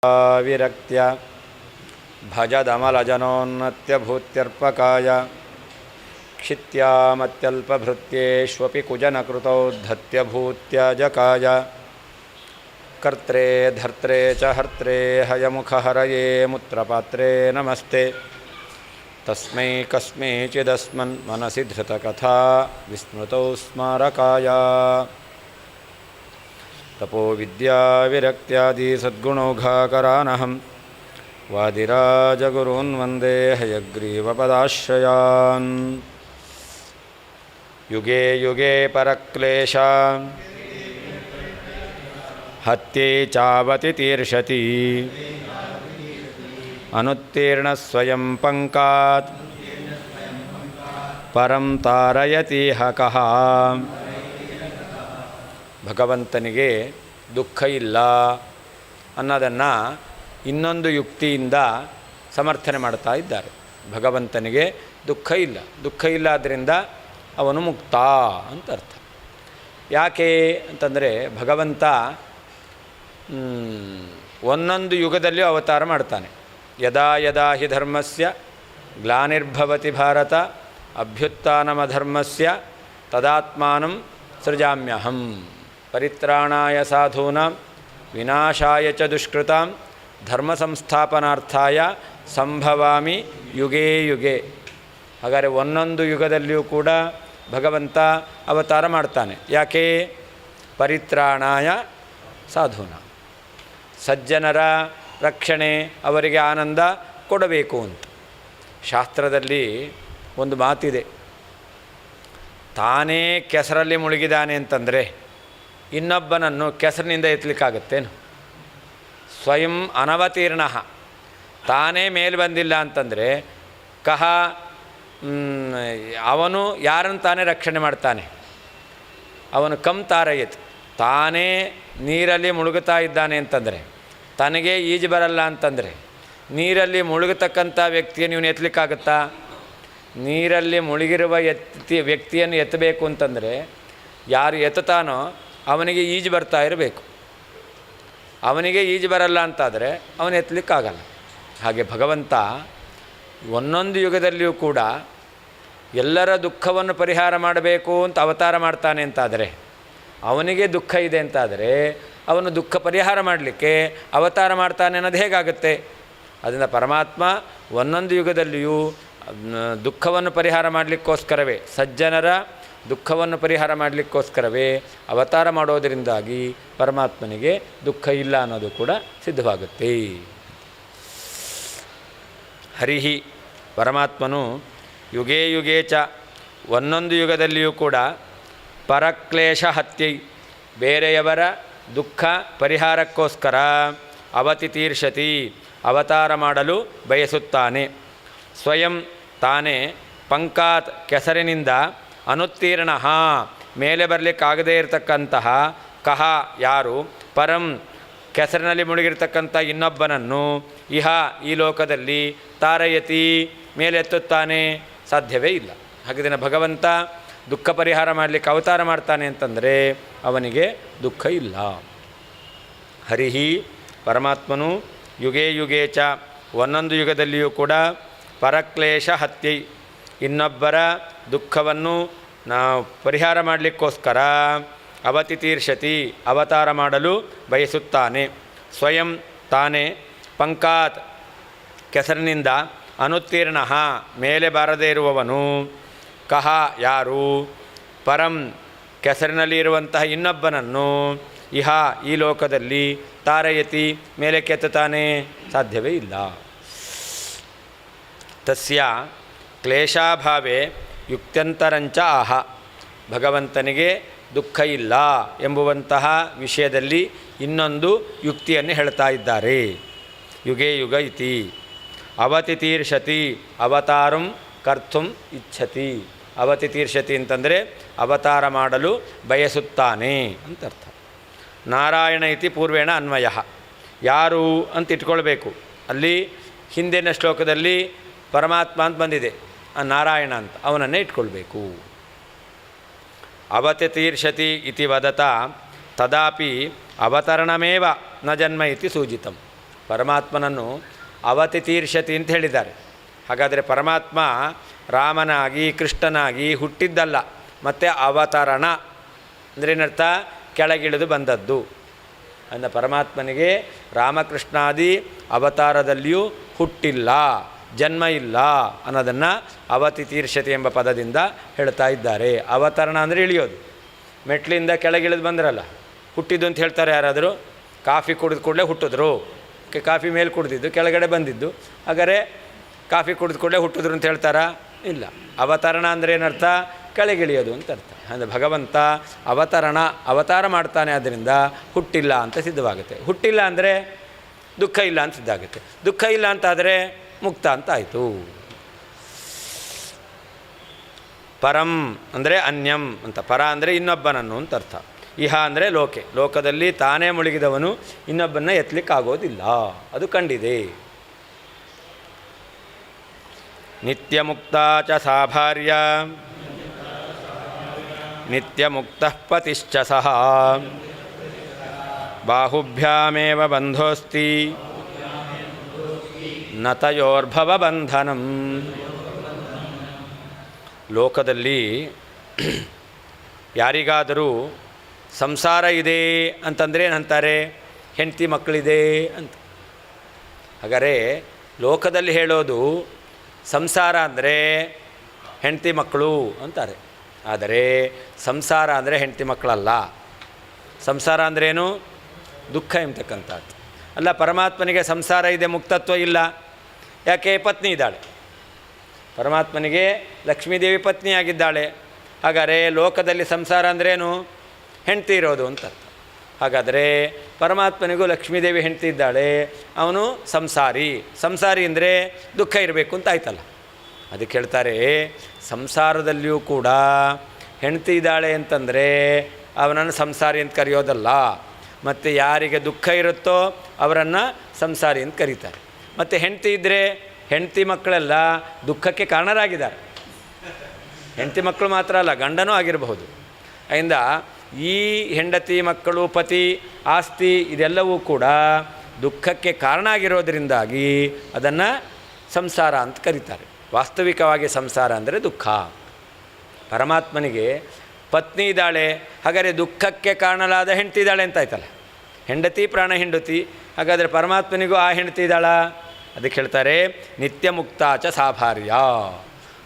ವಿರಕ್ತ್ಯ ಭಜದಮಲಜನೋನ್ನತ್ಯಭೂತ್ಯರ್ಪಕಾಯ ಕ್ಷಿತ್ಯಾಮತ್ಯಲ್ಪಭೃತ್ಯೇಷ್ವಪಿ ಕುಜನಕೃತೌ ಧತ್ಯಭೂತ್ಯಜಕಾಯ ಕರ್ತ್ರೇ ಧರ್ತ್ರೇ ಚ ಹರ್ತ್ರೇ ಹಯಮುಖಹರಯೇ ಮುತ್ರಪಾತ್ರೇ ನಮಸ್ತೆ ತಸ್ಮೈ ಕಸ್ಮೈಚಿದಸ್ಮನ್ ಮನಸಿ ಧೃತಕಥಾ ವಿಸ್ಮೃತೌ ಸ್ಮಾರಕಾಯ ತಪೋ ವಿದ್ಯಾ ವಿರಕ್ತ್ಯಾದಿ ಸದ್ಗುಣೌಘಾಕರಾನಹಂ ವಾದಿರಾಜಗುರೂನ್ ವಂದೇ ಹಯಗ್ರೀವಪದಾಶ್ರಯಾನ್ ಯುಗೇ ಯುಗೇ ಪರಕ್ಲೇಶ ಹತ್ಯೆ ಚಾವತಿ ತೀರ್ಷತಿ ಅನುತ್ತೀರ್ಣ ಸ್ವಯಂ ಪಂಕಾತ್ ಪರಂ ತಾರಯತೀಹ ಕಃ. ಭಗವಂತನಿಗೆ ದುಃಖ ಇಲ್ಲ ಅನ್ನೋದನ್ನು ಇನ್ನೊಂದು ಯುಕ್ತಿಯಿಂದ ಸಮರ್ಥನೆ ಮಾಡ್ತಾ ಇದ್ದಾರೆ. ಭಗವಂತನಿಗೆ ದುಃಖ ಇಲ್ಲ, ದುಃಖ ಇಲ್ಲ ಆದ್ದರಿಂದ ಅವನು ಮುಕ್ತ ಅಂತ ಅರ್ಥ. ಯಾಕೆ ಅಂತಂದರೆ ಭಗವಂತ ಒಂದೊಂದು ಯುಗದಲ್ಲಿಯೂ ಅವತಾರ ಮಾಡ್ತಾನೆ. ಯದಾ ಯದಾ ಹಿ ಧರ್ಮಸ್ಯ ಗ್ಲಾನಿರ್ಭವತಿ ಭಾರತ ಅಭ್ಯುತ್ಥಾನಮಧರ್ಮಸ್ಯ ತದಾತ್ಮಾನಂ ಸೃಜಾಮ್ಯಹಂ ಪರಿತ್ರಾಣಾಯ ಸಾಧೂನಾಂ ವಿನಾಶಾಯ ಚ ದುಷ್ಕೃತಾಂ ಧರ್ಮ ಸಂಸ್ಥಾಪನಾರ್ಥಾಯ ಸಂಭವಾಮಿ ಯುಗೇ ಯುಗೆ. ಹಾಗಾದರೆ ಒಂದೊಂದು ಯುಗದಲ್ಲಿಯೂ ಕೂಡ ಭಗವಂತ ಅವತಾರ ಮಾಡ್ತಾನೆ. ಯಾಕೆ? ಪರಿತ್ರಾಣಾಯ ಸಾಧೂನಾಂ, ಸಜ್ಜನರ ರಕ್ಷಣೆ, ಅವರಿಗೆ ಆನಂದ ಕೊಡಬೇಕು ಅಂತ. ಶಾಸ್ತ್ರದಲ್ಲಿ ಒಂದು ಮಾತಿದೆ, ತಾನೇ ಕೆಸರಲ್ಲಿ ಮುಳುಗಿದಾನೆ ಅಂತಂದರೆ ಇನ್ನೊಬ್ಬನನ್ನು ಕೆಸರಿನಿಂದ ಎತ್ತಲಿಕ್ಕಾಗತ್ತೇನು? ಸ್ವಯಂ ಅನವತೀರ್ಣ, ತಾನೇ ಮೇಲೆ ಬಂದಿಲ್ಲ ಅಂತಂದರೆ ಕಹ ಅವನು ಯಾರನ್ನು ತಾನೇ ರಕ್ಷಣೆ ಮಾಡ್ತಾನೆ? ಅವನು ಕಮ್ ತಾರಯತ್, ತಾನೇ ನೀರಲ್ಲಿ ಮುಳುಗುತ್ತಾ ಇದ್ದಾನೆ ಅಂತಂದರೆ, ತನಗೆ ಈಜು ಬರಲ್ಲ ಅಂತಂದರೆ ನೀರಲ್ಲಿ ಮುಳುಗತಕ್ಕಂಥ ವ್ಯಕ್ತಿಯನ್ನು ಇವನು ಎತ್ತಲಿಕ್ಕಾಗತ್ತಾ? ನೀರಲ್ಲಿ ಮುಳುಗಿರುವ ವ್ಯಕ್ತಿಯನ್ನು ಎತ್ತಬೇಕು ಅಂತಂದರೆ ಯಾರು ಎತ್ತುತ್ತಾನೋ ಅವನಿಗೆ ಈಜು ಬರ್ತಾ ಇರಬೇಕು. ಅವನಿಗೆ ಈಜು ಬರಲ್ಲ ಅಂತಾದರೆ ಅವನು ಎತ್ತಲಿಕ್ಕಾಗಲ್ಲ. ಹಾಗೆ ಭಗವಂತ ಒಂದೊಂದು ಯುಗದಲ್ಲಿಯೂ ಕೂಡ ಎಲ್ಲರ ದುಃಖವನ್ನು ಪರಿಹಾರ ಮಾಡಬೇಕು ಅಂತ ಅವತಾರ ಮಾಡ್ತಾನೆ ಅಂತಾದರೆ, ಅವನಿಗೆ ದುಃಖ ಇದೆ ಅಂತಾದರೆ ಅವನು ದುಃಖ ಪರಿಹಾರ ಮಾಡಲಿಕ್ಕೆ ಅವತಾರ ಮಾಡ್ತಾನೆ ಅನ್ನೋದು ಹೇಗಾಗುತ್ತೆ? ಅದರಿಂದ ಪರಮಾತ್ಮ ಒಂದೊಂದು ಯುಗದಲ್ಲಿಯೂ ದುಃಖವನ್ನು ಪರಿಹಾರ ಮಾಡಲಿಕ್ಕೋಸ್ಕರವೇ, ಸಜ್ಜನರ ದುಃಖವನ್ನು ಪರಿಹಾರ ಮಾಡಲಿಕ್ಕೋಸ್ಕರವೇ ಅವತಾರ ಮಾಡೋದರಿಂದಾಗಿ ಪರಮಾತ್ಮನಿಗೆ ದುಃಖ ಇಲ್ಲ ಅನ್ನೋದು ಕೂಡ ಸಿದ್ಧವಾಗುತ್ತೆ. ಹರಿಹಿ, ಪರಮಾತ್ಮನು ಯುಗೇ ಯುಗೇ ಚ, ಒಂದೊಂದು ಯುಗದಲ್ಲಿಯೂ ಕೂಡ ಪರಕ್ಲೇಶ ಹತ್ಯೈ, ಬೇರೆಯವರ ದುಃಖ ಪರಿಹಾರಕ್ಕೋಸ್ಕರ ಅವತಿ ತೀರ್ಷತಿ, ಅವತಾರ ಮಾಡಲು ಬಯಸುತ್ತಾನೆ. ಸ್ವಯಂ ತಾನೇ ಪಂಕಾತ್, ಕೆಸರಿನಿಂದ ಅನುತ್ತೀರ್ಣ, ಮೇಲೆ ಬರಲಿಕ್ಕಾಗದೇ ಇರತಕ್ಕಂತಹ ಕಹ ಯಾರು, ಪರಂ ಕೆಸರಿನಲ್ಲಿ ಮುಳುಗಿರ್ತಕ್ಕಂಥ ಇನ್ನೊಬ್ಬನನ್ನು ಇಹ ಈ ಲೋಕದಲ್ಲಿ ತಾರಯತಿ ಮೇಲೆತ್ತುತ್ತಾನೆ, ಸಾಧ್ಯವೇ ಇಲ್ಲ. ಹಾಗಿದ್ರೆ ಭಗವಂತ ದುಃಖ ಪರಿಹಾರ ಮಾಡಲಿಕ್ಕೆ ಅವತಾರ ಮಾಡ್ತಾನೆ ಅಂತಂದರೆ ಅವನಿಗೆ ದುಃಖ ಇಲ್ಲ. ಹರಿಹಿ, ಪರಮಾತ್ಮನು ಯುಗೇ ಯುಗೇ ಚ, ಒಂದೊಂದು ಯುಗದಲ್ಲಿಯೂ ಕೂಡ ಪರಕ್ಲೇಶ ಹತ್ಯೈ, ಇನ್ನೊಬ್ಬರ ದುಃಖವನ್ನು ಪರಿಹಾರ ಮಾಡಲಿಕ್ಕೋಸ್ಕರ ಅವತಿ ತೀರ್ಷತಿ, ಅವತಾರ ಮಾಡಲು ಬಯಸುತ್ತಾನೆ. ಸ್ವಯಂ ತಾನೇ ಪಂಕಾತ್, ಕೆಸರಿನಿಂದ ಅನುತ್ತೀರ್ಣ, ಮೇಲೆ ಬಾರದೇ ಇರುವವನು ಕಹ ಯಾರು, ಪರಂ ಕೆಸರಿನಲ್ಲಿ ಇರುವಂತಹ ಇನ್ನೊಬ್ಬನನ್ನು ಇಹ ಈ ಲೋಕದಲ್ಲಿ ತಾರಯತಿ ಮೇಲೆ ಕೆತ್ತುತ್ತಾನೆ, ಸಾಧ್ಯವೇ ಇಲ್ಲ. ತಸ್ಯ ಕ್ಲೇಶಾಭಾವೇ ಯುಕ್ತ್ಯಂತರಂಚ ಆಹ, ಭಗವಂತನಿಗೆ ದುಃಖ ಇಲ್ಲ ಎಂಬುವಂತಹ ವಿಷಯದಲ್ಲಿ ಇನ್ನೊಂದು ಯುಕ್ತಿಯನ್ನು ಹೇಳ್ತಾ ಇದ್ದಾರೆ. ಯುಗೇ ಯುಗ ಇತಿ ಅವತಿ ತೀರ್ಷತಿ ಅವತಾರಂ ಕರ್ತುಂ ಇಚ್ಛತಿ. ಅವತಿ ತೀರ್ಷತಿ ಅಂತಂದರೆ ಅವತಾರ ಮಾಡಲು ಬಯಸುತ್ತಾನೆ ಅಂತ ಅರ್ಥ. ನಾರಾಯಣ ಇತಿ ಪೂರ್ವೇಣ ಅನ್ವಯ, ಯಾರು ಅಂತ ಇಟ್ಕೊಳ್ಬೇಕು. ಅಲ್ಲಿ ಹಿಂದಿನ ಶ್ಲೋಕದಲ್ಲಿ ಪರಮಾತ್ಮ ಅಂತ ಬಂದಿದೆ, ನಾರಾಯಣ ಅಂತ, ಅವನನ್ನೇ ಇಟ್ಕೊಳ್ಬೇಕು. ಅವತಿ ತೀರ್ಷತಿ ಇತಿ ವದತ ತದಾಪಿ ಅವತರಣಮೇವ ನ ಜನ್ಮ ಇತಿ ಸೂಚಿತಂ. ಪರಮಾತ್ಮನನ್ನು ಅವತಿತೀರ್ಷತಿ ಅಂತ ಹೇಳಿದ್ದಾರೆ. ಹಾಗಾದರೆ ಪರಮಾತ್ಮ ರಾಮನಾಗಿ ಕೃಷ್ಣನಾಗಿ ಹುಟ್ಟಿದ್ದಲ್ಲ, ಮತ್ತು ಅವತರಣ ಅಂದರೆ ಏನರ್ಥ? ಕೆಳಗಿಳಿದು ಬಂದದ್ದು. ಅಂದ ಪರಮಾತ್ಮನಿಗೆ ರಾಮಕೃಷ್ಣಾದಿ ಅವತಾರದಲ್ಲಿಯೂ ಹುಟ್ಟಿಲ್ಲ, ಜನ್ಮ ಇಲ್ಲ ಅನ್ನೋದನ್ನು ಅವತಿತೀರ್ಷತೆ ಎಂಬ ಪದದಿಂದ ಹೇಳ್ತಾ ಇದ್ದಾರೆ. ಅವತರಣ ಅಂದರೆ ಇಳಿಯೋದು, ಮೆಟ್ಲಿಂದ ಕೆಳಗಿಳಿದು ಬಂದ್ರಲ್ಲ, ಹುಟ್ಟಿದ್ದು ಅಂತ ಹೇಳ್ತಾರೆ ಯಾರಾದರೂ? ಕಾಫಿ ಕುಡಿದ ಕೂಡಲೇ ಹುಟ್ಟಿದ್ರು, ಕಾಫಿ ಮೇಲೆ ಕುಡಿದಿದ್ದು ಕೆಳಗಡೆ ಬಂದಿದ್ದು, ಹಾಗಾದರೆ ಕಾಫಿ ಕುಡಿದ ಕೂಡಲೇ ಹುಟ್ಟಿದ್ರು ಅಂತ ಹೇಳ್ತಾರಾ? ಇಲ್ಲ. ಅವತರಣ ಅಂದರೆ ಏನರ್ಥ? ಕೆಳಗಿಳಿಯೋದು ಅಂತ ಅರ್ಥ. ಅಂದರೆ ಭಗವಂತ ಅವತಾರ ಮಾಡ್ತಾನೆ, ಆದ್ದರಿಂದ ಹುಟ್ಟಿಲ್ಲ ಅಂತ ಸಿದ್ಧವಾಗುತ್ತೆ. ಹುಟ್ಟಿಲ್ಲ ಅಂದರೆ ದುಃಖ ಇಲ್ಲ ಅಂತ ಸಿದ್ಧ ಆಗುತ್ತೆ. ದುಃಖ ಇಲ್ಲ ಅಂತಾದರೆ ಮುಕ್ತ ಅಂತ ಆಯಿತು. ಪರಂ ಅಂದರೆ ಅನ್ಯಂ ಅಂತ, ಪರ ಅಂದರೆ ಇನ್ನೊಬ್ಬನನ್ನು ಅಂತ ಅರ್ಥ. ಇಹ ಅಂದರೆ ಲೋಕದಲ್ಲಿ ತಾನೇ ಮುಳುಗಿದವನು ಇನ್ನೊಬ್ಬನ ಎತ್ತಲಿಕ್ಕಾಗೋದಿಲ್ಲ, ಅದು ಕಂಡಿದೆ. ನಿತ್ಯ ಮುಕ್ತ ಚ ಸಾ ಭಾರ್ಯ ನಿತ್ಯ ಮುಕ್ತ ಪತಿಶ್ಚ ಸಹ ಬಾಹುಭ್ಯಾಮೇವ ಬಂಧೋಸ್ತಿ ನ ತಯೋರ್ಭವ ಬಂಧನಂ. ಲೋಕದಲ್ಲಿ ಯಾರಿಗಾದರೂ ಸಂಸಾರ ಇದೆ ಅಂತಂದರೆ ಏನಂತಾರೆ? ಹೆಂಡತಿ ಮಕ್ಕಳಿದೆ ಅಂತ. ಹಾಗಾದರೆ ಲೋಕದಲ್ಲಿ ಹೇಳೋದು ಸಂಸಾರ ಅಂದರೆ ಹೆಂಡತಿ ಮಕ್ಕಳು ಅಂತಾರೆ. ಆದರೆ ಸಂಸಾರ ಅಂದರೆ ಹೆಂಡತಿ ಮಕ್ಕಳಲ್ಲ. ಸಂಸಾರ ಅಂದ್ರೇನು? ದುಃಖ ಎಂಬತಕ್ಕಂಥದ್ದು ಅಲ್ಲ. ಪರಮಾತ್ಮನಿಗೆ ಸಂಸಾರ ಇದೆ, ಮುಕ್ತತ್ವ ಇಲ್ಲ. ಯಾಕೆ? ಪತ್ನಿ ಇದ್ದಾಳೆ. ಪರಮಾತ್ಮನಿಗೆ ಲಕ್ಷ್ಮೀದೇವಿ ಪತ್ನಿಯಾಗಿದ್ದಾಳೆ. ಹಾಗಾದರೆ ಲೋಕದಲ್ಲಿ ಸಂಸಾರ ಅಂದ್ರೇನು? ಹೆಂಡತಿ ಇರೋದು ಅಂತ. ಹಾಗಾದರೆ ಪರಮಾತ್ಮನಿಗೂ ಲಕ್ಷ್ಮೀದೇವಿ ಹೆಂಡತಿ ಇದ್ದಾಳೆ, ಅವನು ಸಂಸಾರಿ ಅಂದರೆ ದುಃಖ ಇರಬೇಕು ಅಂತ ಆಯ್ತಲ್ಲ. ಅದಕ್ಕೆ ಹೇಳ್ತಾರೆ, ಸಂಸಾರದಲ್ಲಿಯೂ ಕೂಡ ಹೆಂಡತಿ ಇದ್ದಾಳೆ ಅಂತಂದರೆ ಅವನನ್ನು ಸಂಸಾರಿ ಅಂತ ಕರೆಯೋದಲ್ಲ. ಮತ್ತು ಯಾರಿಗೆ ದುಃಖ ಇರುತ್ತೋ ಅವರನ್ನು ಸಂಸಾರಿ ಅಂತ ಕರೀತಾರೆ. ಮತ್ತು ಹೆಂಡತಿ ಇದ್ದರೆ ಹೆಂಡತಿ ಮಕ್ಕಳೆಲ್ಲ ದುಃಖಕ್ಕೆ ಕಾರಣರಾಗಿದ್ದಾರೆ. ಹೆಂಡತಿ ಮಕ್ಕಳು ಮಾತ್ರ ಅಲ್ಲ, ಗಂಡನೂ ಆಗಿರಬಹುದು. ಅದರಿಂದ ಈ ಹೆಂಡತಿ ಮಕ್ಕಳು ಪತಿ ಆಸ್ತಿ ಇದೆಲ್ಲವೂ ಕೂಡ ದುಃಖಕ್ಕೆ ಕಾರಣ ಆಗಿರೋದರಿಂದಾಗಿ ಅದನ್ನು ಸಂಸಾರ ಅಂತ ಕರೀತಾರೆ. ವಾಸ್ತವಿಕವಾಗಿ ಸಂಸಾರ ಅಂದರೆ ದುಃಖ. ಪರಮಾತ್ಮನಿಗೆ ಪತ್ನಿ ಇದ್ದಾಳೆ, ಹಾಗಾದರೆ ದುಃಖಕ್ಕೆ ಕಾರಣಲಾದ ಹೆಂಡತಿ ಇದ್ದಾಳೆ ಅಂತ ಆಯ್ತಲ್ಲ. ಹೆಂಡತಿ ಪ್ರಾಣ ಹೆಂಡತಿ, ಹಾಗಾದರೆ ಪರಮಾತ್ಮನಿಗೂ ಆ ಹೆಂಡತಿ ಇದ್ದಾಳ. ಅದಕ್ಕೆ ಹೇಳ್ತಾರೆ ನಿತ್ಯ ಮುಕ್ತ ಚ ಸಾ ಭಾರ್ಯ,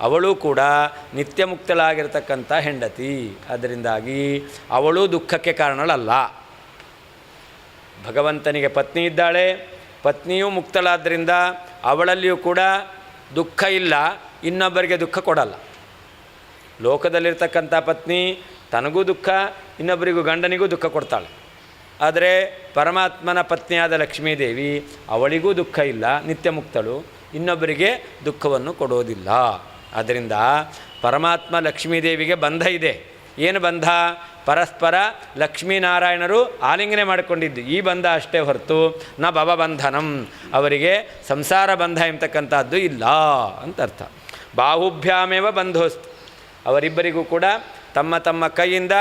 ಅವಳು ಕೂಡ ನಿತ್ಯ ಮುಕ್ತಳಾಗಿರ್ತಕ್ಕಂಥ ಹೆಂಡತಿ. ಅದರಿಂದಾಗಿ ಅವಳು ದುಃಖಕ್ಕೆ ಕಾರಣಳಲ್ಲ. ಭಗವಂತನಿಗೆ ಪತ್ನಿ ಇದ್ದಾಳೆ, ಪತ್ನಿಯೂ ಮುಕ್ತಳಾದ್ದರಿಂದ ಅವಳಲ್ಲಿಯೂ ಕೂಡ ದುಃಖ ಇಲ್ಲ, ಇನ್ನೊಬ್ಬರಿಗೆ ದುಃಖ ಕೊಡಲ್ಲ. ಲೋಕದಲ್ಲಿರ್ತಕ್ಕಂಥ ಪತ್ನಿ ತನಗೂ ದುಃಖ, ಇನ್ನೊಬ್ಬರಿಗೂ ಗಂಡನಿಗೂ ದುಃಖ ಕೊಡ್ತಾಳೆ. ಆದರೆ ಪರಮಾತ್ಮನ ಪತ್ನಿಯಾದ ಲಕ್ಷ್ಮೀದೇವಿ ಅವಳಿಗೂ ದುಃಖ ಇಲ್ಲ, ನಿತ್ಯ ಮುಕ್ತಳು, ಇನ್ನೊಬ್ಬರಿಗೆ ದುಃಖವನ್ನು ಕೊಡೋದಿಲ್ಲ. ಆದ್ದರಿಂದ ಪರಮಾತ್ಮ ಲಕ್ಷ್ಮೀದೇವಿಗೆ ಬಂಧ ಇದೆ. ಏನು ಬಂಧ? ಪರಸ್ಪರ ಲಕ್ಷ್ಮೀನಾರಾಯಣರು ಆಲಿಂಗನೆ ಮಾಡಿಕೊಂಡಿದ್ದು ಈ ಬಂಧ ಅಷ್ಟೇ ಹೊರತು ನ ಭವಬಂಧನಂ, ಅವರಿಗೆ ಸಂಸಾರ ಬಂಧ ಎಂಬತಕ್ಕಂಥದ್ದು ಇಲ್ಲ ಅಂತ ಅರ್ಥ. ಬಾಹುಭ್ಯಾಮೇವ ಬಂಧೋಸ್ತು, ಅವರಿಬ್ಬರಿಗೂ ಕೂಡ ತಮ್ಮ ತಮ್ಮ ಕೈಯಿಂದ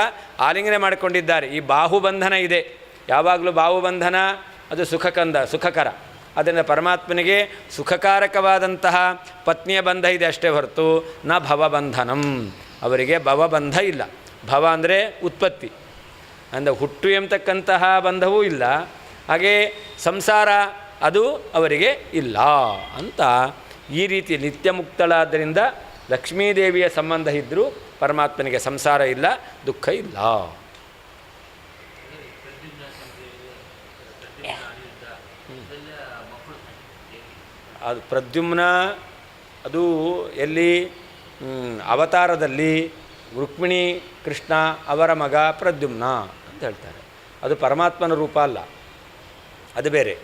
ಆಲಿಂಗನೆ ಮಾಡಿಕೊಂಡಿದ್ದಾರೆ. ಈ ಬಾಹುಬಂಧನ ಇದೆ. ಯಾವಾಗಲೂ ಬಾಹುಬಂಧನ ಅದು ಸುಖಕರ. ಅದರಿಂದ ಪರಮಾತ್ಮನಿಗೆ ಸುಖಕಾರಕವಾದಂತಹ ಪತ್ನಿಯ ಬಂಧ ಇದೆ ಅಷ್ಟೇ ಹೊರತು ನ ಭವಬಂಧನಂ, ಅವರಿಗೆ ಭವಬಂಧ ಇಲ್ಲ. ಭವ ಅಂದರೆ ಉತ್ಪತ್ತಿ, ಅಂದರೆ ಹುಟ್ಟು ಎಂಬತಕ್ಕಂತಹ ಬಂಧವೂ ಇಲ್ಲ, ಹಾಗೆ ಸಂಸಾರ ಅದು ಅವರಿಗೆ ಇಲ್ಲ ಅಂತ. ಈ ರೀತಿ ನಿತ್ಯ ಮುಕ್ತಳಾದ್ದರಿಂದ ಲಕ್ಷ್ಮೀದೇವಿಯ ಸಂಬಂಧ ಇದ್ದರೂ ಪರಮಾತ್ಮನಿಗೆ ಸಂಸಾರ ಇಲ್ಲ, ದುಃಖ ಇಲ್ಲ. ಅದು ಪ್ರದ್ಯುಮ್ನ, ಅದು ಎಲ್ಲಿ? ಅವತಾರದಲ್ಲಿ ರುಕ್ಮಿಣಿ ಕೃಷ್ಣ ಅವರ ಮಗ ಪ್ರದ್ಯುಮ್ನ ಅಂತ ಹೇಳ್ತಾರೆ. ಅದು ಪರಮಾತ್ಮನ ರೂಪ ಅಲ್ಲ, ಅದು ಬೇರೆ.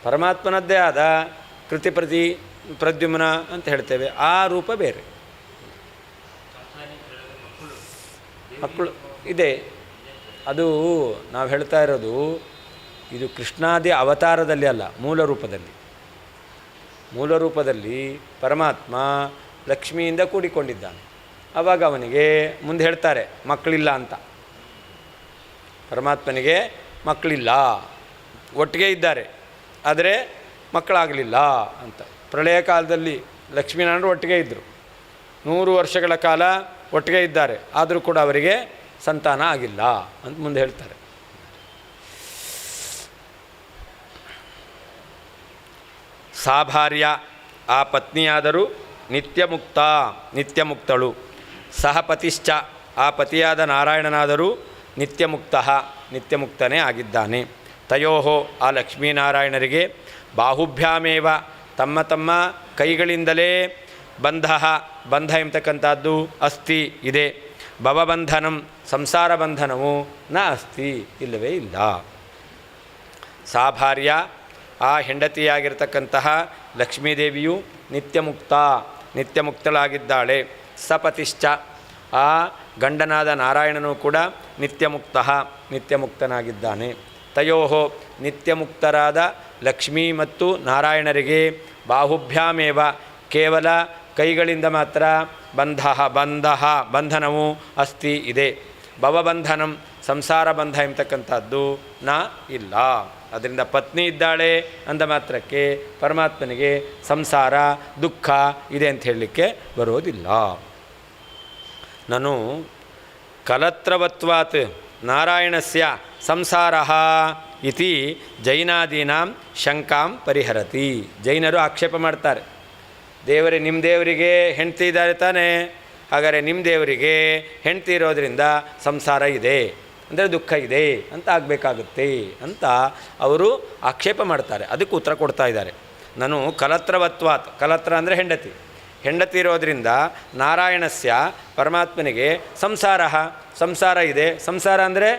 ಪರಮಾತ್ಮನದ್ದೇ ಆದ ಕೃತಿಪ್ರತಿ ಪ್ರದ್ಯುಮ್ನ ಅಂತ ಹೇಳ್ತೇವೆ, ಆ ರೂಪ ಬೇರೆ. ಮಕ್ಕಳು ಇದೆ, ಅದು ನಾವು ಹೇಳ್ತಾ ಇರೋದು ಇದು ಕೃಷ್ಣಾದಿ ಅವತಾರದಲ್ಲಿ ಅಲ್ಲ, ಮೂಲ ರೂಪದಲ್ಲಿ ಪರಮಾತ್ಮ ಲಕ್ಷ್ಮಿಯಿಂದ ಕೂಡಿಕೊಂಡಿದ್ದಾನೆ. ಆವಾಗ ಅವನಿಗೆ ಮುಂದೆ ಹೇಳ್ತಾರೆ ಮಕ್ಕಳಿಲ್ಲ ಅಂತ. ಪರಮಾತ್ಮನಿಗೆ ಮಕ್ಕಳಿಲ್ಲ, ಒಟ್ಟಿಗೆ ಇದ್ದಾರೆ. ಆದರೆ ಮಕ್ಕಳಾಗಲಿಲ್ಲ ಅಂತ. ಪ್ರಳಯ ಕಾಲದಲ್ಲಿ ಲಕ್ಷ್ಮೀನಾರಾಯಣರು ಒಟ್ಟಿಗೆ ಇದ್ದರು, 100 ವರ್ಷಗಳ ಕಾಲ ಒಟ್ಟಿಗೆ ಇದ್ದಾರೆ, ಆದರೂ ಕೂಡ ಅವರಿಗೆ ಸಂತಾನ ಆಗಿಲ್ಲ ಅಂತ ಮುಂದೆ ಹೇಳ್ತಾರೆ. ಸಾಭಾರ್ಯ, ಆ ಪತ್ನಿಯಾದರೂ ನಿತ್ಯಮುಕ್ತಳು. ಸಹ ಪತಿಶ್ಚ, ಆ ಪತಿಯಾದ ನಾರಾಯಣನಾದರೂ ನಿತ್ಯಮುಕ್ತನೇ ಆಗಿದ್ದಾನೆ. ತಯೋ, ಆ ಲಕ್ಷ್ಮೀನಾರಾಯಣರಿಗೆ ಬಾಹುಭ್ಯಾಮೇವ, ತಮ್ಮ ತಮ್ಮ ಕೈಗಳಿಂದಲೇ ಬಂಧ ಎಂಬತಕ್ಕಂಥದ್ದು ಅಸ್ತಿ, ಇದೆ. ಭವಬಂಧನಂ, ಸಂಸಾರ ಬಂಧನವು ನ ಅಸ್ತಿ, ಇಲ್ಲವೇ ಇಲ್ಲ. ಸಾಭಾರ್ಯ, ಆ ಹೆಂಡತಿಯಾಗಿರ್ತಕ್ಕಂತಹ ಲಕ್ಷ್ಮೀದೇವಿಯು ನಿತ್ಯಮುಕ್ತಳಾಗಿದ್ದಾಳೆ. ಸಪತಿಶ್ಚ, ಆ ಗಂಡನಾದ ನಾರಾಯಣನು ಕೂಡ ನಿತ್ಯಮುಕ್ತನಾಗಿದ್ದಾನೆ. ತಯೋ, ನಿತ್ಯಮುಕ್ತರಾದ ಲಕ್ಷ್ಮೀ ಮತ್ತು ನಾರಾಯಣರಿಗೆ ಬಾಹುಭ್ಯಾಮೇವ, ಕೇವಲ ಕೈಗಳಿಂದ ಮಾತ್ರ ಬಂಧನವು ಅಸ್ತಿ, ಇದೆ. ಭವಬಂಧನಂ, ಸಂಸಾರ ಬಂಧ ಎಂಬತಕ್ಕಂಥದ್ದು ಇಲ್ಲ. ಅದರಿಂದ ಪತ್ನಿ ಇದ್ದಾಳೆ ಅಂದ ಮಾತ್ರಕ್ಕೆ ಪರಮಾತ್ಮನಿಗೆ ಸಂಸಾರ ದುಃಖ ಇದೆ ಅಂತ ಹೇಳಲಿಕ್ಕೆ ಬರೋದಿಲ್ಲ. ನಾನು ಕಲತ್ರವತ್ವಾತ್ ನಾರಾಯಣಸ್ಯ ಸಂಸಾರ ಇತಿ ಜೈನಾದೀನಾಂ ಶಂಕಾಂ ಪರಿಹರತಿ. ಜೈನರು ಆಕ್ಷೇಪ ಮಾಡ್ತಾರೆ, ನಿಮ್ಮ ದೇವರಿಗೆ ಹೆಂಡತಿ ಇದ್ದಾರೆ ತಾನೇ, ಹಾಗಾದರೆ ನಿಮ್ಮ ದೇವರಿಗೆ ಹೆಂಡತಿ ಇರೋದರಿಂದ ಸಂಸಾರ ಇದೆ ಅಂದರೆ ದುಃಖ ಇದೆ ಅಂತ ಆಗಬೇಕಾಗುತ್ತೆ ಅಂತ ಅವರು ಆಕ್ಷೇಪ ಮಾಡ್ತಾರೆ. ಅದಕ್ಕೆ ಉತ್ತರ ಕೊಡ್ತಾ ಇದ್ದಾರೆ. ನಾನು ಕಲತ್ರವತ್ವಾತ್, ಕಲತ್ರ ಅಂದರೆ ಹೆಂಡತಿ ಇರೋದರಿಂದ ನಾರಾಯಣಸ್ಯ, ಪರಮಾತ್ಮನಿಗೆ ಸಂಸಾರ ಇದೆ. ಸಂಸಾರ ಅಂದರೆ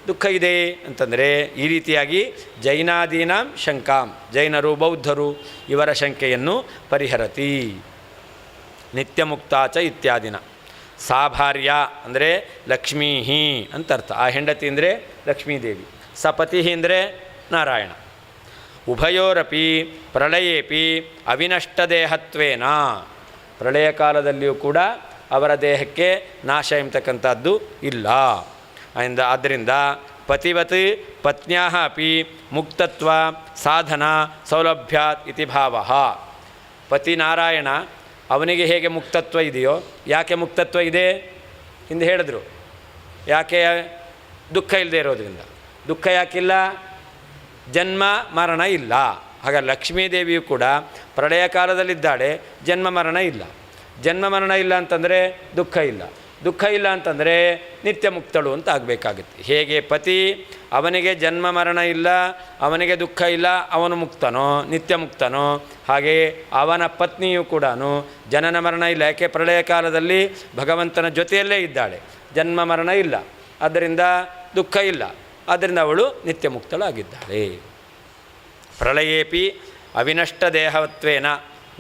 ದುಃಖ ಇದೆ ಅಂತಂದರೆ ಈ ರೀತಿಯಾಗಿ ಜೈನಾದೀನಾಂ ಶಂಕಾಂ, ಜೈನರು ಬೌದ್ಧರು ಇವರ ಶಂಕೆಯನ್ನು ಪರಿಹರತಿ. ನಿತ್ಯಮುಕ್ತಾಚ ಇತ್ಯಾದಿನ. ಸಾಭಾರ್ಯ ಅಂದರೆ ಲಕ್ಷ್ಮೀ ಅಂತ ಅರ್ಥ. ಆ ಹೆಂಡತಿ ಅಂದರೆ ಲಕ್ಷ್ಮೀದೇವಿ. ಸಪತಿ ಅಂದರೆ ನಾರಾಯಣ. ಉಭಯೋರಪಿ ಪ್ರಳಯೇಪಿ ಅವಿನಷ್ಟದೇಹತ್ವೇನ, ಪ್ರಳಯ ಕಾಲದಲ್ಲಿಯೂ ಕೂಡ ಅವರ ದೇಹಕ್ಕೆ ನಾಶ ಎಂಬತಕ್ಕಂಥದ್ದು ಇಲ್ಲ. ಆದ್ದರಿಂದ ಪತಿವತ್ ಪತ್ನ್ಯಾಹ ಅಪಿ ಮುಕ್ತತ್ವ ಸಾಧನ ಸೌಲಭ್ಯಾತ್ ಇತಿ ಭಾವ. ಪತಿ ನಾರಾಯಣ, ಅವನಿಗೆ ಹೇಗೆ ಮುಕ್ತತ್ವ ಇದೆಯೋ, ಯಾಕೆ ಮುಕ್ತತ್ವ ಇದೆ ಹಿಂದೆ ಹೇಳಿದ್ರು, ಯಾಕೆ ದುಃಖ ಇಲ್ಲದೆ ಇರೋದ್ರಿಂದ. ದುಃಖ ಯಾಕಿಲ್ಲ? ಜನ್ಮ ಮರಣ ಇಲ್ಲ. ಹಾಗೆ ಲಕ್ಷ್ಮೀದೇವಿಯು ಕೂಡ ಪ್ರಳಯ ಕಾಲದಲ್ಲಿದ್ದಾಳೆ, ಜನ್ಮ ಮರಣ ಇಲ್ಲ. ಜನ್ಮ ಮರಣ ಇಲ್ಲ ಅಂತಂದರೆ ದುಃಖ ಇಲ್ಲ ಅಂತಂದರೆ ನಿತ್ಯ ಮುಕ್ತಳು ಅಂತ ಆಗಬೇಕಾಗುತ್ತೆ. ಹೇಗೆ ಪತಿ ಅವನಿಗೆ ಜನ್ಮ ಮರಣ ಇಲ್ಲ, ಅವನಿಗೆ ದುಃಖ ಇಲ್ಲ, ಅವನು ಮುಕ್ತನೋ ನಿತ್ಯ ಮುಕ್ತನೋ, ಹಾಗೆ ಅವನ ಪತ್ನಿಯು ಕೂಡ ಜನನ ಮರಣ ಇಲ್ಲ. ಯಾಕೆ? ಪ್ರಳಯ ಕಾಲದಲ್ಲಿ ಭಗವಂತನ ಜೊತೆಯಲ್ಲೇ ಇದ್ದಾಳೆ, ಜನ್ಮ ಮರಣ ಇಲ್ಲ, ಆದ್ದರಿಂದ ದುಃಖ ಇಲ್ಲ, ಆದ್ದರಿಂದ ಅವಳು ನಿತ್ಯ ಮುಕ್ತಳಾಗಿದ್ದಾಳೆ. ಪ್ರಳಯೇಪಿ ಅವಿನಷ್ಟ ದೇಹತ್ವೇನ,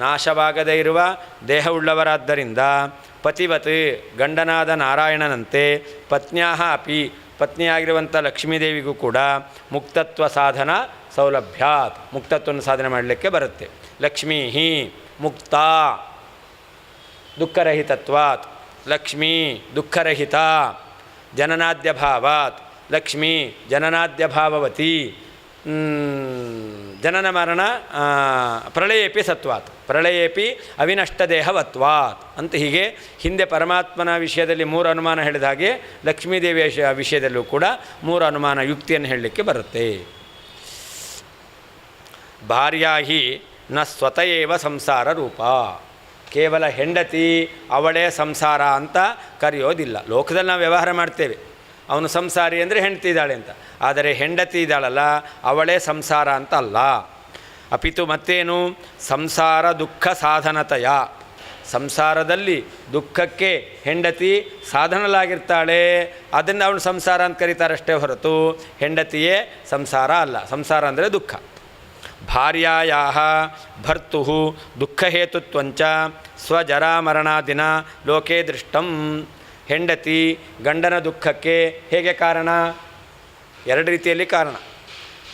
ನಾಶವಾಗದೇ ಇರುವ ದೇಹವುಳ್ಳವರಾದ್ದರಿಂದ ಪತಿವತ್ ಗಂಡನಾದ ನಾರಾಯಣನಂತೆ ಪತ್ನ್ಯಾಹ ಅಪಿ ಪತ್ನಿಯಾಗಿರುವಂಥ ಲಕ್ಷ್ಮೀದೇವಿಗೂ ಕೂಡ ಮುಕ್ತತ್ವ ಸಾಧನ ಸೌಲಭ್ಯಾತ್, ಮುಕ್ತತ್ವವನ್ನು ಸಾಧನೆ ಮಾಡಲಿಕ್ಕೆ ಬರುತ್ತೆ. ಲಕ್ಷ್ಮೀ ಮುಕ್ತ ದುಃಖರಹಿತತ್ವಾತ್, ಲಕ್ಷ್ಮೀ ದುಃಖರಹಿತ ಜನನಾದ್ಯ ಭಾವಾತ್, ಲಕ್ಷ್ಮೀ ಜನನಾದ್ಯ ಭಾವವತಿ, ಜನನ ಮರಣ ಪ್ರಳಯೇಪಿ ಸತ್ವಾತ್, ಪ್ರಳಯೇಪಿ ಅವಿನಷ್ಟ ದೇಹವತ್ವಾತ್ ಅಂತ. ಹೀಗೆ ಹಿಂದೆ ಪರಮಾತ್ಮನ ವಿಷಯದಲ್ಲಿ 3 ಅನುಮಾನ ಹೇಳಿದ ಹಾಗೆ ಲಕ್ಷ್ಮೀದೇವಿಯ ವಿಷಯದಲ್ಲೂ ಕೂಡ 3 ಅನುಮಾನ ಯುಕ್ತಿಯನ್ನು ಹೇಳಲಿಕ್ಕೆ ಬರುತ್ತೆ. ಭಾರ್ಯಾಹಿ ನ ಸ್ವತಯೇವ ಸಂಸಾರ ರೂಪ, ಕೇವಲ ಹೆಂಡತಿ ಅವಳೇ ಸಂಸಾರ ಅಂತ ಕರೆಯೋದಿಲ್ಲ. ಲೋಕದಲ್ಲಿ ನಾವು ವ್ಯವಹಾರ ಮಾಡ್ತೇವೆ, ಅವನು ಸಂಸಾರಿ ಅಂದರೆ ಹೆಂಡತಿ ಇದ್ದಾಳೆ ಅಂತ, ಆದರೆ ಹೆಂಡತಿ ಇದ್ದಾಳಲ್ಲ ಅವಳೇ ಸಂಸಾರ ಅಂತ ಅಲ್ಲ. ಅಪಿತು ಮತ್ತೇನು? ಸಂಸಾರ ದುಃಖ ಸಾಧನತೆಯ, ಸಂಸಾರದಲ್ಲಿ ದುಃಖಕ್ಕೆ ಹೆಂಡತಿ ಸಾಧನಲಾಗಿರ್ತಾಳೆ, ಅದನ್ನು ಅವಳು ಸಂಸಾರ ಅಂತ ಕರೀತಾರಷ್ಟೇ ಹೊರತು ಹೆಂಡತಿಯೇ ಸಂಸಾರ ಅಲ್ಲ. ಸಂಸಾರ ಅಂದರೆ ದುಃಖ. ಭಾರ್ಯಾಯಾಹ ಭರ್ತು ದುಃಖಹೇತುತ್ವಂಚ ಸ್ವಜರಾಮರಣಾದಿನ ಲೋಕೆ ದೃಷ್ಟಂ. ಹೆಂಡತಿ ಗಂಡನ ದುಃಖಕ್ಕೆ ಹೇಗೆ ಕಾರಣ? 2 ರೀತಿಯಲ್ಲಿ ಕಾರಣ.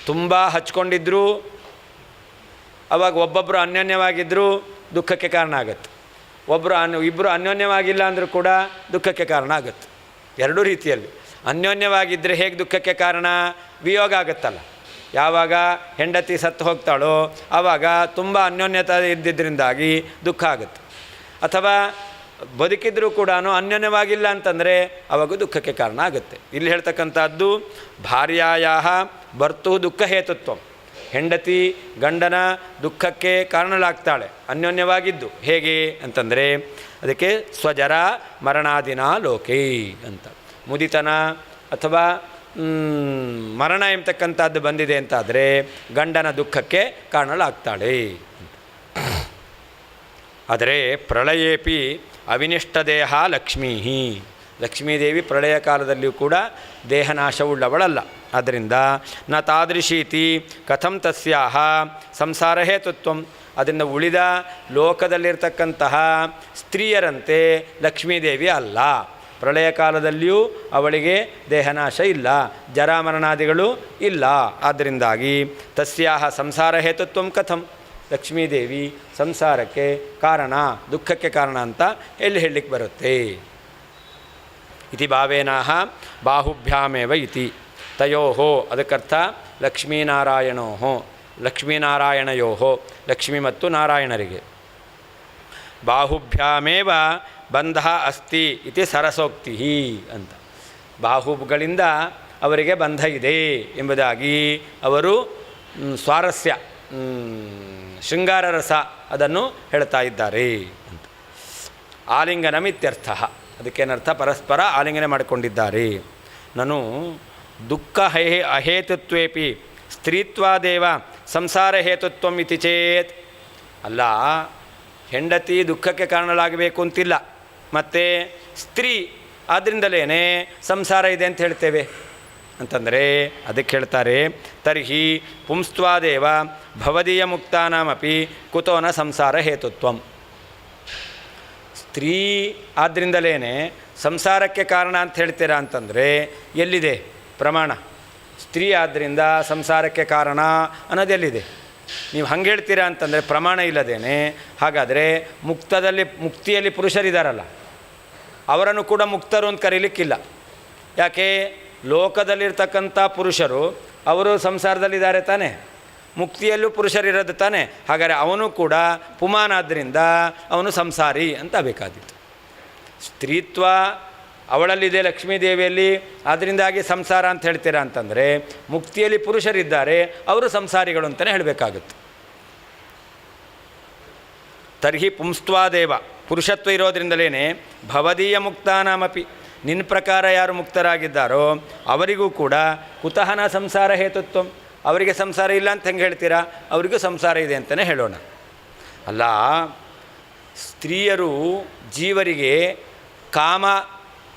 ತುಂಬ ಹಚ್ಕೊಂಡಿದ್ದರೂ ಅವಾಗ ಒಬ್ಬೊಬ್ಬರು ಅನ್ಯೋನ್ಯವಾಗಿದ್ದರೂ ದುಃಖಕ್ಕೆ ಕಾರಣ ಆಗುತ್ತೆ. ಇಬ್ಬರು ಅನ್ಯೋನ್ಯವಾಗಿಲ್ಲ ಅಂದರೂ ಕೂಡ ದುಃಖಕ್ಕೆ ಕಾರಣ ಆಗುತ್ತೆ. 2 ರೀತಿಯಲ್ಲಿ. ಅನ್ಯೋನ್ಯವಾಗಿದ್ದರೆ ಹೇಗೆ ದುಃಖಕ್ಕೆ ಕಾರಣ? ವಿಯೋಗ ಆಗುತ್ತಲ್ಲ, ಯಾವಾಗ ಹೆಂಡತಿ ಸತ್ತು ಹೋಗ್ತಾಳೋ ಆವಾಗ ತುಂಬ ಅನ್ಯೋನ್ಯತೆ ಇದ್ದಿದ್ದರಿಂದಾಗಿ ದುಃಖ ಆಗುತ್ತೆ. ಅಥವಾ ಬದುಕಿದ್ರೂ ಕೂಡ ಅನ್ಯೋನ್ಯವಾಗಿಲ್ಲ ಅಂತಂದರೆ ಆವಾಗ ದುಃಖಕ್ಕೆ ಕಾರಣ ಆಗುತ್ತೆ. ಇಲ್ಲಿ ಹೇಳ್ತಕ್ಕಂಥದ್ದು ಭಾರ್ಯಾಯಾ ಭರ್ತು ದುಃಖ ಹೇತುತ್ವ. ಹೆಂಡತಿ ಗಂಡನ ದುಃಖಕ್ಕೆ ಕಾರಣಲಾಗ್ತಾಳೆ ಅನ್ಯೋನ್ಯವಾಗಿದ್ದು. ಹೇಗೆ ಅಂತಂದರೆ ಅದಕ್ಕೆ ಸ್ವಜರ ಮರಣಾದಿನ ಲೋಕೆ ಅಂತ. ಮುದಿತನ ಅಥವಾ ಮರಣ ಎಂಬತಕ್ಕಂಥದ್ದು ಬಂದಿದೆ ಅಂತಾದರೆ ಗಂಡನ ದುಃಖಕ್ಕೆ ಕಾರಣಲಾಗ್ತಾಳೆ. ಆದರೆ ಪ್ರಳಯೇಪಿ ಅವಿನಿಷ್ಟದೇಹ ಲಕ್ಷ್ಮೀ. ಲಕ್ಷ್ಮೀದೇವಿ ಪ್ರಳಯ ಕಾಲದಲ್ಲಿಯೂ ಕೂಡ ದೇಹನಾಶವುಳ್ಳವಳಲ್ಲ. ಆದ್ದರಿಂದ ನ ತಾದೃಶೀತಿ ಕಥಂ ತಸ್ಯಾಹ ಸಂಸಾರ ಹೇತುತ್ವಂ. ಅದರಿಂದ ಉಳಿದ ಲೋಕದಲ್ಲಿರ್ತಕ್ಕಂತಹ ಸ್ತ್ರೀಯರಂತೆ ಲಕ್ಷ್ಮೀದೇವಿ ಅಲ್ಲ. ಪ್ರಳಯ ಕಾಲದಲ್ಲಿಯೂ ಅವಳಿಗೆ ದೇಹನಾಶ ಇಲ್ಲ, ಜರಾಮರಣಾದಿಗಳು ಇಲ್ಲ. ಆದ್ದರಿಂದಾಗಿ ತಸ್ಯಾಹ ಸಂಸಾರ ಹೇತುತ್ವಂ ಕಥಂ. ಲಕ್ಷ್ಮೀದೇವಿ ಸಂಸಾರಕ್ಕೆ ಕಾರಣ, ದುಃಖಕ್ಕೆ ಕಾರಣ ಅಂತ ಎಲ್ಲಿ ಹೇಳಲಿಕ್ಕೆ ಬರುತ್ತೆ. ಇತಿ ಭಾವೇನಾಹ ಬಾಹುಭ್ಯಾಮೇವ ಇತಿ ತಯೋ. ಅದಕ್ಕರ್ಥ ಲಕ್ಷ್ಮೀನಾರಾಯಣೋ, ಲಕ್ಷ್ಮೀನಾರಾಯಣಯೋ, ಲಕ್ಷ್ಮೀ ಮತ್ತು ನಾರಾಯಣರಿಗೆ. ಬಾಹುಭ್ಯಾಮೇವ ಬಂಧ ಅಸ್ತಿ ಇತಿ ಸರಸೋಕ್ತಿ ಅಂತ. ಬಾಹುಗಳಿಂದ ಅವರಿಗೆ ಬಂಧ ಇದೆ ಎಂಬುದಾಗಿ ಅವರು ಸ್ವಾರಸ್ಯ, ಶೃಂಗಾರ ರಸ ಅದನ್ನು ಹೇಳ್ತಾ ಇದ್ದಾರೆ ಅಂತ. ಆಲಿಂಗನಮಿತ್ಯರ್ಥ. ಅದಕ್ಕೇನರ್ಥ ಪರಸ್ಪರ ಆಲಿಂಗನೆ ಮಾಡಿಕೊಂಡಿದ್ದಾರೆ. ನಾನು ದುಃಖ ಅಹೇತುತ್ವೇಪಿ ಸ್ತ್ರೀತ್ವಾದೇವ ಸಂಸಾರ ಹೇತುತ್ವಂ ಇತಿ ಚೇತ್. ಅಲ್ಲ, ಹೆಂಡತಿ ದುಃಖಕ್ಕೆ ಕಾರಣಲಾಗಬೇಕು ಅಂತಿಲ್ಲ, ಮತ್ತು ಸ್ತ್ರೀ ಆದ್ದರಿಂದಲೇ ಸಂಸಾರ ಇದೆ ಅಂತ ಹೇಳ್ತೇವೆ ಅಂತಂದರೆ ಅದಕ್ಕೆ ಹೇಳ್ತಾರೆ ತರ್ಹಿ ಪುಂಸ್ತ್ವಾದೇವ ಭವದೀಯ ಮುಕ್ತಾನಾಮಪಿ ಕುತೋನ ಸಂಸಾರ ಹೇತುತ್ವಂ. ಸ್ತ್ರೀ ಆದ್ದರಿಂದಲೇ ಸಂಸಾರಕ್ಕೆ ಕಾರಣ ಅಂತ ಹೇಳ್ತೀರಾ ಅಂತಂದರೆ ಎಲ್ಲಿದೆ ಪ್ರಮಾಣ? ಸ್ತ್ರೀ ಆದ್ದರಿಂದ ಸಂಸಾರಕ್ಕೆ ಕಾರಣ ಅನ್ನೋದೆಲ್ಲಿದೆ? ನೀವು ಹಂಗೆ ಹೇಳ್ತೀರಾ ಅಂತಂದರೆ ಪ್ರಮಾಣ ಇಲ್ಲದೇನೆ. ಹಾಗಾದರೆ ಮುಕ್ತಿಯಲ್ಲಿ ಪುರುಷರಿದ್ದಾರಲ್ಲ, ಅವರನ್ನು ಕೂಡ ಮುಕ್ತರು ಅಂತ ಕರೀಲಿಕ್ಕಿಲ್ಲ. ಯಾಕೆ? ಲೋಕದಲ್ಲಿರ್ತಕ್ಕಂಥ ಪುರುಷರು ಅವರು ಸಂಸಾರದಲ್ಲಿದ್ದಾರೆ ತಾನೇ, ಮುಕ್ತಿಯಲ್ಲೂ ಪುರುಷರಿರೋದು ತಾನೇ. ಹಾಗಾದರೆ ಅವನು ಕೂಡ ಪುಮಾನಾದ್ದರಿಂದ ಅವನು ಸಂಸಾರಿ ಅಂತ ಬೇಕಾದಿತ್ತು. ಸ್ತ್ರೀತ್ವ ಅವಳಲ್ಲಿದೆ ಲಕ್ಷ್ಮೀದೇವಿಯಲ್ಲಿ, ಅದರಿಂದಾಗಿ ಸಂಸಾರ ಅಂತ ಹೇಳ್ತೀರಾ ಅಂತಂದರೆ ಮುಕ್ತಿಯಲ್ಲಿ ಪುರುಷರಿದ್ದಾರೆ, ಅವರು ಸಂಸಾರಿಗಳು ಅಂತಲೇ ಹೇಳಬೇಕಾಗುತ್ತೆ. ತರ್ಹಿ ಪುಂಸ್ತ್ವಾದೇವ, ಪುರುಷತ್ವ ಇರೋದ್ರಿಂದಲೇ ಭವದೀಯ ಮುಕ್ತಾನಾಮಪಿ, ನಿನ್ನ ಪ್ರಕಾರ ಯಾರು ಮುಕ್ತರಾಗಿದ್ದಾರೋ ಅವರಿಗೂ ಕೂಡ ಕುತಹನ ಸಂಸಾರ ಹೇತುತ್ವಂ. ಅವರಿಗೆ ಸಂಸಾರ ಇಲ್ಲ ಅಂತ ಹೆಂಗೆ ಹೇಳ್ತೀರಾ? ಅವರಿಗೂ ಸಂಸಾರ ಇದೆ ಅಂತಲೇ ಹೇಳೋಣ. ಅಲ್ಲ, ಸ್ತ್ರೀಯರು ಜೀವರಿಗೆ ಕಾಮ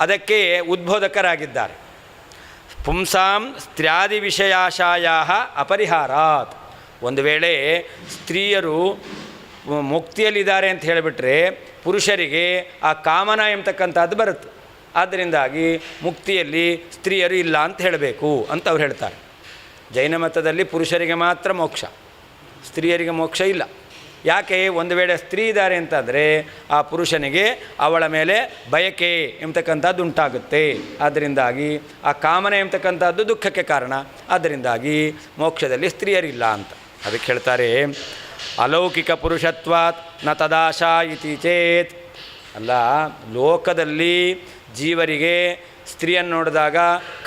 ಅದಕ್ಕೆ ಉದ್ಬೋಧಕರಾಗಿದ್ದಾರೆ. ಪುಂಸಾಂ ಸ್ತ್ರ್ಯಾದಿ ವಿಷಯಾಶಾಯ ಅಪರಿಹಾರಾತ್. ಒಂದು ವೇಳೆ ಸ್ತ್ರೀಯರು ಮುಕ್ತಿಯಲ್ಲಿದ್ದಾರೆ ಅಂತ ಹೇಳಿಬಿಟ್ರೆ ಪುರುಷರಿಗೆ ಆ ಕಾಮನ ಎಂಬತಕ್ಕಂಥದ್ದು ಬರುತ್ತೆ. ಆದ್ದರಿಂದಾಗಿ ಮುಕ್ತಿಯಲ್ಲಿ ಸ್ತ್ರೀಯರು ಇಲ್ಲ ಅಂತ ಹೇಳಬೇಕು ಅಂತ ಅವ್ರು ಹೇಳ್ತಾರೆ. ಜೈನ ಮತದಲ್ಲಿ ಪುರುಷರಿಗೆ ಮಾತ್ರ ಮೋಕ್ಷ, ಸ್ತ್ರೀಯರಿಗೆ ಮೋಕ್ಷ ಇಲ್ಲ. ಯಾಕೆ? ಒಂದು ವೇಳೆ ಸ್ತ್ರೀ ಇದ್ದಾರೆ ಅಂತಂದರೆ ಆ ಪುರುಷನಿಗೆ ಅವಳ ಮೇಲೆ ಬಯಕೆ ಎಂಬತಕ್ಕಂಥದ್ದು ಉಂಟಾಗುತ್ತೆ. ಆದ್ದರಿಂದಾಗಿ ಆ ಕಾಮನೆ ಎಂಬತಕ್ಕಂಥದ್ದು ದುಃಖಕ್ಕೆ ಕಾರಣ. ಆದ್ದರಿಂದಾಗಿ ಮೋಕ್ಷದಲ್ಲಿ ಸ್ತ್ರೀಯರಿಲ್ಲ ಅಂತ. ಅದಕ್ಕೆ ಹೇಳ್ತಾರೆ ಅಲೌಕಿಕ ಪುರುಷತ್ವಾತ್ ನ ತದಾಶಾ ಇತಿ ಚೇತ್. ಅಲ್ಲ, ಲೋಕದಲ್ಲಿ ಜೀವರಿಗೆ ಸ್ತ್ರೀಯನ್ನು ನೋಡಿದಾಗ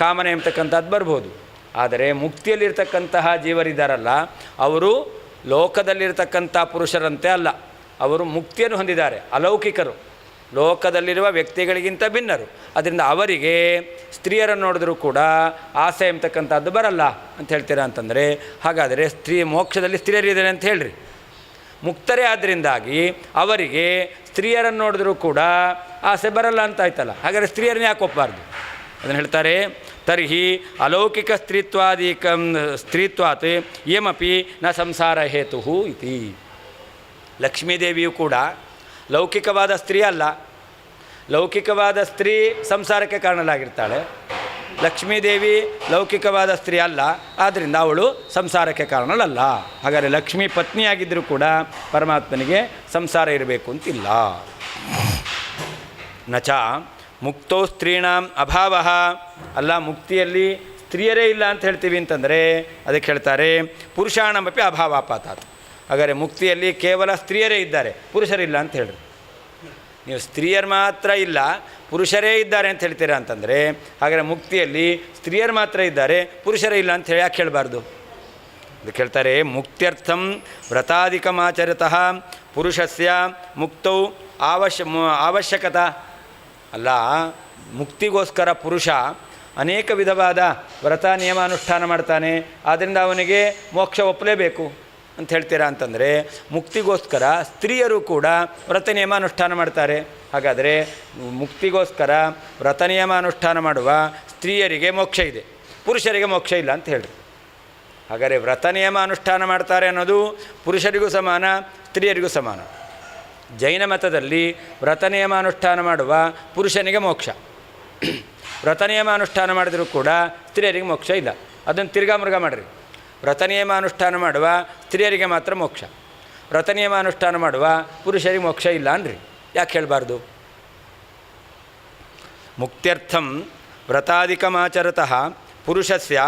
ಕಾಮನೆ ಎಂಬತಕ್ಕಂಥದ್ದು ಬರ್ಬೋದು. ಆದರೆ ಮುಕ್ತಿಯಲ್ಲಿರ್ತಕ್ಕಂತಹ ಜೀವರಿದ್ದಾರಲ್ಲ, ಅವರು ಲೋಕದಲ್ಲಿರ್ತಕ್ಕಂಥ ಪುರುಷರಂತೆ ಅಲ್ಲ, ಅವರು ಮುಕ್ತಿಯನ್ನು ಹೊಂದಿದ್ದಾರೆ, ಅಲೌಕಿಕರು, ಲೋಕದಲ್ಲಿರುವ ವ್ಯಕ್ತಿಗಳಿಗಿಂತ ಭಿನ್ನರು. ಅದರಿಂದ ಅವರಿಗೆ ಸ್ತ್ರೀಯರನ್ನು ನೋಡಿದ್ರೂ ಕೂಡ ಆಸೆ ಎಂಬತಕ್ಕಂಥದ್ದು ಬರಲ್ಲ ಅಂತ ಹೇಳ್ತೀರಾ ಅಂತಂದರೆ, ಹಾಗಾದರೆ ಮೋಕ್ಷದಲ್ಲಿ ಸ್ತ್ರೀಯರಿದ್ದಾರೆ ಅಂತ ಹೇಳ್ರಿ. ಮುಕ್ತರೇ ಆದ್ದರಿಂದಾಗಿ ಅವರಿಗೆ ಸ್ತ್ರೀಯರನ್ನು ನೋಡಿದ್ರೂ ಕೂಡ ಆಸೆ ಬರಲ್ಲ ಅಂತ ಆಯ್ತಲ್ಲ. ಹಾಗಾದರೆ ಸ್ತ್ರೀಯರನ್ನ ಯಾಕೆ ಒಪ್ಪಬಾರ್ದು? ಅದನ್ನು ಹೇಳ್ತಾರೆ ತರ್ಹಿ ಅಲೌಕಿಕ ಸ್ತ್ರೀತ್ವಾತ್ ಯಮಪಿ ನ ಸಂಸಾರ ಹೇತು ಇತಿ. ಲಕ್ಷ್ಮೀದೇವಿಯು ಕೂಡ ಲೌಕಿಕವಾದ ಸ್ತ್ರೀ ಅಲ್ಲ. ಲೌಕಿಕವಾದ ಸ್ತ್ರೀ ಸಂಸಾರಕ್ಕೆ ಕಾರಣಲಾಗಿರ್ತಾಳೆ. ಲಕ್ಷ್ಮೀದೇವಿ ಲೌಕಿಕವಾದ ಸ್ತ್ರೀ ಅಲ್ಲ, ಆದ್ದರಿಂದ ಅವಳು ಸಂಸಾರಕ್ಕೆ ಕಾರಣಳಲ್ಲ. ಹಾಗಾದರೆ ಲಕ್ಷ್ಮೀ ಪತ್ನಿಯಾಗಿದ್ದರೂ ಕೂಡ ಪರಮಾತ್ಮನಿಗೆ ಸಂಸಾರ ಇರಬೇಕು ಅಂತಿಲ್ಲ. ನಚ ಮುಕ್ತೋ ಸ್ತ್ರೀಣಾಂ ಅಭಾವ. ಅಲ್ಲ, ಮುಕ್ತಿಯಲ್ಲಿ ಸ್ತ್ರೀಯರೇ ಇಲ್ಲ ಅಂತ ಹೇಳ್ತೀವಿ ಅಂತಂದರೆ ಅದಕ್ಕೆ ಹೇಳ್ತಾರೆ ಪುರುಷಾಣಮಪಿ ಅಭಾವಾಪಾತಾತ್. ಹಾಗಾದರೆ ಮುಕ್ತಿಯಲ್ಲಿ ಕೇವಲ ಸ್ತ್ರೀಯರೇ ಇದ್ದಾರೆ, ಪುರುಷರಿಲ್ಲ ಅಂತ ಹೇಳ್ರಿ. ನೀವು ಸ್ತ್ರೀಯರು ಮಾತ್ರ ಇಲ್ಲ ಪುರುಷರೇ ಇದ್ದಾರೆ ಅಂತ ಹೇಳ್ತೀರಾ ಅಂತಂದರೆ ಹಾಗಾದರೆ ಮುಕ್ತಿಯಲ್ಲಿ ಸ್ತ್ರೀಯರು ಮಾತ್ರ ಇದ್ದಾರೆ ಪುರುಷರೇ ಇಲ್ಲ ಅಂತ ಹೇಳಿ ಯಾಕೆ ಹೇಳಬಾರ್ದು? ಅದಕ್ಕೆ ಹೇಳ್ತಾರೆ ಮುಕ್ತ್ಯರ್ಥಂ ವ್ರತಾಧಿಕಮಾಚರತಃ ಪುರುಷಸ್ಯ ಮುಕ್ತೌ ಅವಶ್ಯಕತಾ. ಅಲ್ಲ, ಮುಕ್ತಿಗೋಸ್ಕರ ಪುರುಷ ಅನೇಕ ವಿಧವಾದ ವ್ರತ ನಿಯಮಾನುಷ್ಠಾನ ಮಾಡ್ತಾನೆ, ಆದ್ದರಿಂದ ಅವನಿಗೆ ಮೋಕ್ಷ ಒಪ್ಪಲೇಬೇಕು ಅಂತ ಹೇಳ್ತೀರಾ ಅಂತಂದರೆ ಮುಕ್ತಿಗೋಸ್ಕರ ಸ್ತ್ರೀಯರು ಕೂಡ ವ್ರತ ನಿಯಮಾನುಷ್ಠಾನ ಮಾಡ್ತಾರೆ. ಹಾಗಾದರೆ ಮುಕ್ತಿಗೋಸ್ಕರ ವ್ರತ ನಿಯಮಾನುಷ್ಠಾನ ಮಾಡುವ ಸ್ತ್ರೀಯರಿಗೆ ಮೋಕ್ಷ ಇದೆ, ಪುರುಷರಿಗೆ ಮೋಕ್ಷ ಇಲ್ಲ ಅಂತ ಹೇಳ್ರಿ. ಹಾಗಾದರೆ ವ್ರತ ನಿಯಮಾನುಷ್ಠಾನ ಮಾಡ್ತಾರೆ ಅನ್ನೋದು ಪುರುಷರಿಗೂ ಸಮಾನ, ಸ್ತ್ರೀಯರಿಗೂ ಸಮಾನ. ಜೈನ ಮತದಲ್ಲಿ ವ್ರತ ನಿಯಮಾನುಷ್ಠಾನ ಮಾಡುವ ಪುರುಷನಿಗೆ ಮೋಕ್ಷ, ವ್ರತ ನಿಯಮಾನುಷ್ಠಾನ ಮಾಡಿದರೂ ಕೂಡ ಸ್ತ್ರೀಯರಿಗೆ ಮೋಕ್ಷ ಇಲ್ಲ. ಅದನ್ನು ತಿರ್ಗಾ ಮೃಗ ಮಾಡಿರಿ. ವ್ರತ ನಿಯಮಾನುಷ್ಠಾನ ಮಾಡುವ ಸ್ತ್ರೀಯರಿಗೆ ಮಾತ್ರ ಮೋಕ್ಷ, ವ್ರತ ನಿಯಮಾನುಷ್ಠಾನ ಮಾಡುವ ಪುರುಷರಿಗೆ ಮೋಕ್ಷ ಇಲ್ಲ ಅನ್ರಿ. ಯಾಕೆ ಹೇಳಬಾರ್ದು? ಮುಕ್ತ್ಯರ್ಥಂ ವ್ರತಾಧಿಕಮಾಚರತಃ ಪುರುಷಸ್ಯ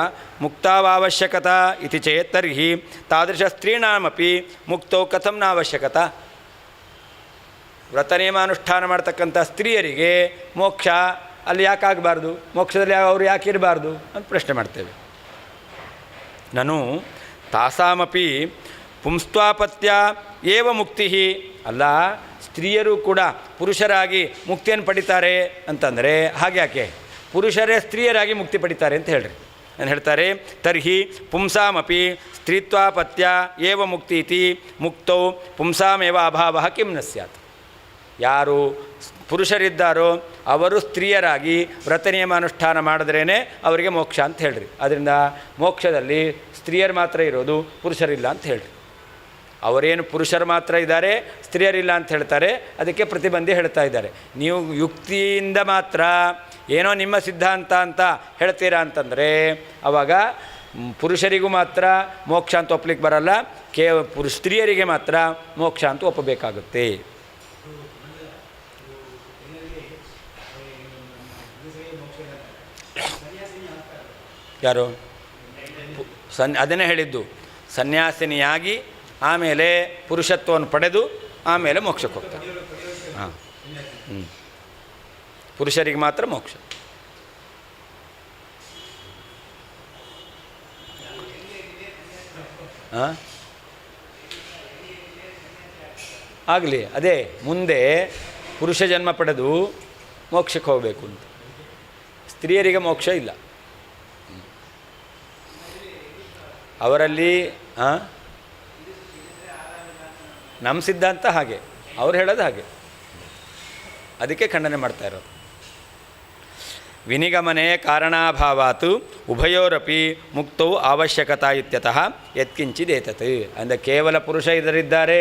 ಮುಕ್ತಾವಶ್ಯಕತಾ ಇತಿ ಚೇತ್ ತರ್ಹಿ ತಾದೃಶ ಸ್ತ್ರೀಣಾಮಪಿ ಮುಕ್ತೌ ಕಥಂ ನಾವಶ್ಯಕತಾ. ವ್ರತ ನಿಯಮಾನುಷ್ಠಾನ ಮಾಡ್ತಕ್ಕಂಥ ಸ್ತ್ರೀಯರಿಗೆ ಮೋಕ್ಷ ಅಲ್ಲಿ ಯಾಕಾಗಬಾರ್ದು, ಮೋಕ್ಷದಲ್ಲಿ ಅವರು ಯಾಕೆ ಇರಬಾರ್ದು ಅಂತ ಪ್ರಶ್ನೆ ಮಾಡ್ತೇವೆ. ನಾನು ತಾಸಾಮಪಿ ಪುಂಸ್ತ್ವಾಪತ್ಯ ಏವ ಮುಕ್ತಿ. ಅಲ್ಲ, ಸ್ತ್ರೀಯರು ಕೂಡ ಪುರುಷರಾಗಿ ಮುಕ್ತಿಯನ್ನು ಪಡಿತಾರೆ ಅಂತಂದರೆ ಹಾಗೆ ಯಾಕೆ ಪುರುಷರೇ ಸ್ತ್ರೀಯರಾಗಿ ಮುಕ್ತಿ ಪಡಿತಾರೆ ಅಂತ ಹೇಳ್ರಿ. ನಾನು ಹೇಳ್ತಾರೆ ತರ್ಹಿ ಪುಂಸಾಮಪಿ ಸ್ತ್ರೀತ್ವಾಪತ್ಯ ಏವ ಮುಕ್ತಿ ಇತಿ ಮುಕ್ತೌ ಪುಂಸಾಮೇವ ಅಭಾವ ಕಿಂ ನ ಸ್ಯಾತ್. ಯಾರು ಪುರುಷರಿದ್ದಾರೋ ಅವರು ಸ್ತ್ರೀಯರಾಗಿ ವ್ರತ ನಿಯಮಾನುಷ್ಠಾನ ಮಾಡಿದ್ರೇ ಅವರಿಗೆ ಮೋಕ್ಷ ಅಂತ ಹೇಳ್ರಿ. ಅದರಿಂದ ಮೋಕ್ಷದಲ್ಲಿ ಸ್ತ್ರೀಯರು ಮಾತ್ರ ಇರೋದು, ಪುರುಷರಿಲ್ಲ ಅಂತ ಹೇಳ್ರಿ. ಅವರೇನು ಪುರುಷರು ಮಾತ್ರ ಇದ್ದಾರೆ, ಸ್ತ್ರೀಯರಿಲ್ಲ ಅಂತ ಹೇಳ್ತಾರೆ, ಅದಕ್ಕೆ ಪ್ರತಿಬಂಧಿ ಹೇಳ್ತಾ ಇದ್ದಾರೆ. ನೀವು ಯುಕ್ತಿಯಿಂದ ಮಾತ್ರ ಏನೋ ನಿಮ್ಮ ಸಿದ್ಧಾಂತ ಅಂತ ಹೇಳ್ತೀರಾ ಅಂತಂದರೆ ಆವಾಗ ಪುರುಷರಿಗೂ ಮಾತ್ರ ಮೋಕ್ಷ ಅಂತ ಒಪ್ಪಲಿಕ್ಕೆ ಬರಲ್ಲ, ಸ್ತ್ರೀಯರಿಗೆ ಮಾತ್ರ ಮೋಕ್ಷ ಅಂತ ಒಪ್ಪಬೇಕಾಗುತ್ತೆ. ಯಾರು ಅದನ್ನೇ ಹೇಳಿದ್ದು, ಸನ್ಯಾಸಿನಿಯಾಗಿ ಆಮೇಲೆ ಪುರುಷತ್ವವನ್ನು ಪಡೆದು ಆಮೇಲೆ ಮೋಕ್ಷಕ್ಕೆ ಹೋಗ್ತಾರೆ. ಹಾಂ, ಪುರುಷರಿಗೆ ಮಾತ್ರ ಮೋಕ್ಷ. ಹಾಂ, ಆಗಲಿ, ಅದೇ ಮುಂದೆ ಪುರುಷ ಜನ್ಮ ಪಡೆದು ಮೋಕ್ಷಕ್ಕೆ ಹೋಗಬೇಕು ಅಂತ. ಸ್ತ್ರೀಯರಿಗೆ ಮೋಕ್ಷ ಇಲ್ಲ. ಅವರಲ್ಲಿ ನಮ್ಮ ಸಿದ್ಧಾಂತ ಹಾಗೆ, ಅವ್ರು ಹೇಳೋದು ಹಾಗೆ, ಅದಕ್ಕೆ ಖಂಡನೆ ಮಾಡ್ತಾ ಇರೋದು. ವಿನಿಗಮನೆ ಕಾರಣಾಭಾವಾತ್ ಉಭಯೋರಪಿ ಮುಕ್ತೌ ಅವಶ್ಯಕತಾ ಇತ್ಯತಃ ಯತ್ಕಿಂಚಿದೇತತ್. ಅಂದರೆ ಕೇವಲ ಪುರುಷ ಇದರಿದ್ದಾರೆ,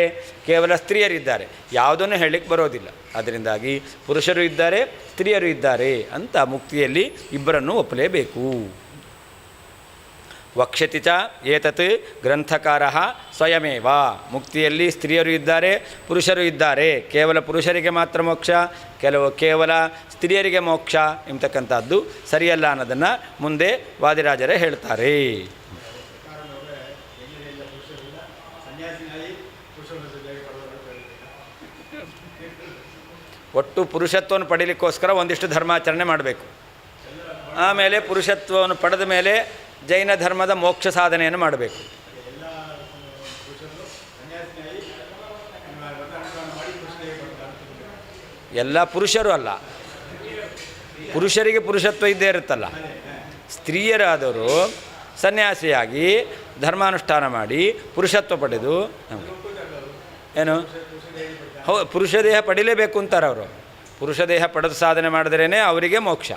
ಕೇವಲ ಸ್ತ್ರೀಯರಿದ್ದಾರೆ, ಯಾವುದನ್ನು ಹೇಳಲಿಕ್ಕೆ ಬರೋದಿಲ್ಲ. ಅದರಿಂದಾಗಿ ಪುರುಷರು ಇದ್ದಾರೆ, ಸ್ತ್ರೀಯರು ಇದ್ದಾರೆ ಅಂತ ಮುಕ್ತಿಯಲ್ಲಿ ಇಬ್ಬರನ್ನು ಒಪ್ಪಲೇಬೇಕು. ವಕ್ಷ್ಯತಿ ಚ ಏತತ್ ಗ್ರಂಥಕಾರಃ ಸ್ವಯಮೇವ. ಮುಕ್ತಿಯಲ್ಲಿ ಸ್ತ್ರೀಯರು ಇದ್ದಾರೆ, ಪುರುಷರು ಇದ್ದಾರೆ, ಕೇವಲ ಪುರುಷರಿಗೆ ಮಾತ್ರ ಮೋಕ್ಷ, ಕೇವಲ ಸ್ತ್ರೀಯರಿಗೆ ಮೋಕ್ಷ ಎಂಬತಕ್ಕಂಥದ್ದು ಸರಿಯಲ್ಲ ಅನ್ನೋದನ್ನು ಮುಂದೆ ವಾದಿರಾಜರೇ ಹೇಳ್ತಾರೆ. ಒಟ್ಟು ಪುರುಷತ್ವವನ್ನು ಪಡೀಲಿಕ್ಕೋಸ್ಕರ ಒಂದಿಷ್ಟು ಧರ್ಮಾಚರಣೆ ಮಾಡಬೇಕು. ಆಮೇಲೆ ಪುರುಷತ್ವವನ್ನು ಪಡೆದ ಮೇಲೆ ಜೈನ ಧರ್ಮದ ಮೋಕ್ಷ ಸಾಧನೆಯನ್ನು ಮಾಡಬೇಕು. ಎಲ್ಲ ಪುರುಷರು ಅಲ್ಲ, ಪುರುಷರಿಗೆ ಪುರುಷತ್ವ ಇದ್ದೇ ಇರುತ್ತಲ್ಲ. ಸ್ತ್ರೀಯರಾದವರು ಸನ್ಯಾಸಿಯಾಗಿ ಧರ್ಮಾನುಷ್ಠಾನ ಮಾಡಿ ಪುರುಷತ್ವ ಪಡೆದು ನಮಗೆ ಏನು ಪುರುಷ ದೇಹ ಪಡಿಲೇಬೇಕು ಅಂತಾರೆ ಅವರು. ಪುರುಷ ದೇಹ ಪಡೆದು ಸಾಧನೆ ಮಾಡಿದ್ರೇ ಅವರಿಗೆ ಮೋಕ್ಷ.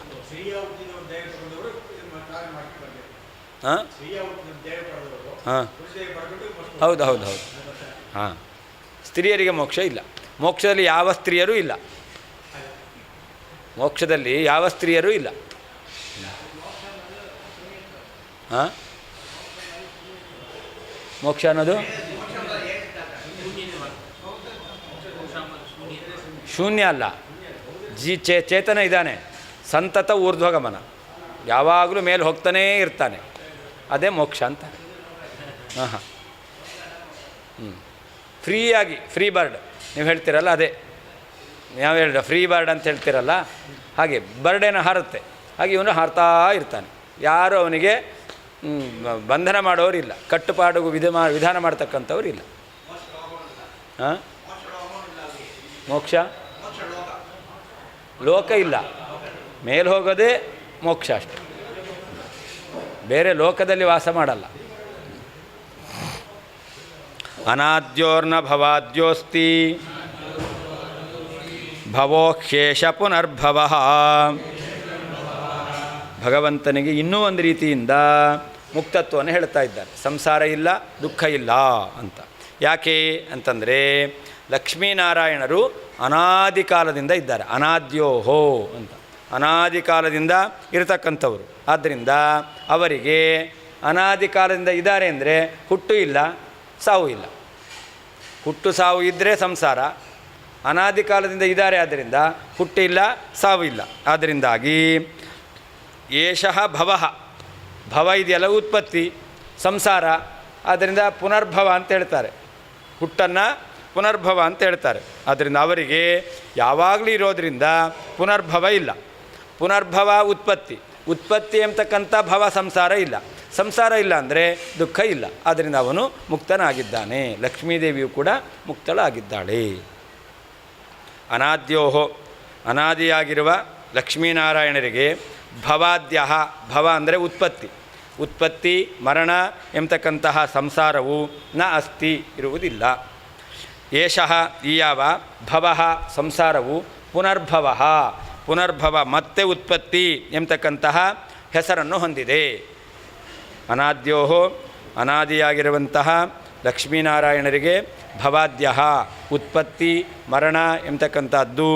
ಹಾಂ ಹಾಂ, ಹೌದು ಹೌದು ಹೌದು. ಹಾಂ, ಸ್ತ್ರೀಯರಿಗೆ ಮೋಕ್ಷ ಇಲ್ಲ. ಮೋಕ್ಷದಲ್ಲಿ ಯಾವ ಸ್ತ್ರೀಯರೂ ಇಲ್ಲ, ಮೋಕ್ಷದಲ್ಲಿ ಯಾವ ಸ್ತ್ರೀಯರೂ ಇಲ್ಲ. ಹಾಂ, ಮೋಕ್ಷ ಅನ್ನೋದು ಶೂನ್ಯ ಅಲ್ಲ, ಚೇತನ ಇದ್ದಾನೆ, ಸಂತತ ಊರ್ಧ್ವಗಮನ. ಯಾವಾಗಲೂ ಮೇಲೆ ಹೋಗ್ತಾನೇ ಇರ್ತಾನೆ, ಅದೇ ಮೋಕ್ಷ ಅಂತ. ಹಾಂ ಫ್ರೀಯಾಗಿ, ಫ್ರೀ ಬರ್ಡ್ ನೀವು ಹೇಳ್ತೀರಲ್ಲ, ಅದೇ ನಾವು ಹೇಳಿದ ಫ್ರೀ ಬರ್ಡ್ ಅಂತ ಹೇಳ್ತೀರಲ್ಲ, ಹಾಗೆ ಬರ್ಡೇನ ಹಾರುತ್ತೆ, ಹಾಗೆ ಇವನು ಹಾರ್ತಾ ಇರ್ತಾನೆ. ಯಾರು ಅವನಿಗೆ ಬಂಧನ ಮಾಡೋರಿಲ್ಲ, ಕಟ್ಟುಪಾಡು ವಿಧಾನ ಮಾಡ್ತಕ್ಕಂಥವ್ರು ಇಲ್ಲ. ಹಾಂ ಮೋಕ್ಷ ಲೋಕ ಇಲ್ಲ, ಮೇಲೆ ಹೋಗೋದೇ ಮೋಕ್ಷ ಅಷ್ಟೆ, ಬೇರೆ ಲೋಕದಲ್ಲಿ ವಾಸ ಮಾಡಲ್ಲ. ಅನಾದ್ಯೋರ್ನ ಭವಾದ್ಯೋಸ್ತಿ ಭವೋಕ್ಷೇಷ ಪುನರ್ಭವ. ಭಗವಂತನಿಗೆ ಇನ್ನೂ ಒಂದು ರೀತಿಯಿಂದ ಮುಕ್ತತ್ವವನ್ನು ಹೇಳ್ತಾ ಇದ್ದಾರೆ. ಸಂಸಾರ ಇಲ್ಲ, ದುಃಖ ಇಲ್ಲ ಅಂತ. ಯಾಕೆ ಅಂತಂದರೆ ಲಕ್ಷ್ಮೀನಾರಾಯಣರು ಅನಾದಿ ಕಾಲದಿಂದ ಇದ್ದಾರೆ. ಅನಾದ್ಯೋಹೋ ಅಂತ, ಅನಾದಿ ಕಾಲದಿಂದ ಇರತಕ್ಕಂಥವರು. ಆದ್ದರಿಂದ ಅವರಿಗೆ ಅನಾದಿ ಕಾಲದಿಂದ ಇದ್ದಾರೆ ಅಂದರೆ ಹುಟ್ಟು ಇಲ್ಲ, ಸಾವು ಇಲ್ಲ. ಹುಟ್ಟು ಸಾವು ಇದ್ದರೆ ಸಂಸಾರ, ಅನಾದಿ ಕಾಲದಿಂದ ಇದ್ದಾರೆ, ಆದ್ದರಿಂದ ಹುಟ್ಟಿಲ್ಲ, ಸಾವು ಇಲ್ಲ. ಆದ್ದರಿಂದಾಗಿ ಏಷಃ ಭವಃ, ಭವ ಇದೆಯಲ್ಲ ಉತ್ಪತ್ತಿ, ಸಂಸಾರ, ಆದ್ದರಿಂದ ಪುನರ್ಭವ ಅಂತ ಹೇಳ್ತಾರೆ. ಹುಟ್ಟನ್ನು ಪುನರ್ಭವ ಅಂತ ಹೇಳ್ತಾರೆ. ಆದ್ದರಿಂದ ಅವರಿಗೆ ಯಾವಾಗಲೂ ಇರೋದರಿಂದ ಪುನರ್ಭವ ಇಲ್ಲ. ಪುನರ್ಭವ ಉತ್ಪತ್ತಿ, ಉತ್ಪತ್ತಿ ಎಂಬತಕ್ಕಂಥ ಭವ ಸಂಸಾರ ಇಲ್ಲ. ಸಂಸಾರ ಇಲ್ಲ ಅಂದರೆ ದುಃಖ ಇಲ್ಲ. ಆದ್ದರಿಂದ ಅವನು ಮುಕ್ತನಾಗಿದ್ದಾನೆ. ಲಕ್ಷ್ಮೀದೇವಿಯು ಕೂಡ ಮುಕ್ತಳಾಗಿದ್ದಾಳೆ. ಅನಾದ್ಯೋಹೋ, ಅನಾದಿಯಾಗಿರುವ ಲಕ್ಷ್ಮೀನಾರಾಯಣರಿಗೆ ಭವಾದ್ಯ, ಭವ ಅಂದರೆ ಉತ್ಪತ್ತಿ, ಉತ್ಪತ್ತಿ ಮರಣ ಎಂಬತಕ್ಕಂತಹ ಸಂಸಾರವು ನ ಅಸ್ತಿ, ಇರುವುದಿಲ್ಲ. ಏಷಃ ಈ ಯಾವ ಭವ ಸಂಸಾರವು ಪುನರ್ಭವ, ಪುನರ್ಭವ ಮತ್ತೆ ಉತ್ಪತ್ತಿ ಎಂಬತಕ್ಕಂತಹ ಹೆಸರನ್ನು ಹೊಂದಿದೆ. ಅನಾದ್ಯೋಹೋ, ಅನಾದಿಯಾಗಿರುವಂತಹ ಲಕ್ಷ್ಮೀನಾರಾಯಣರಿಗೆ ಭವಾದ್ಯ ಉತ್ಪತ್ತಿ ಮರಣ ಎಂಬತಕ್ಕಂಥದ್ದು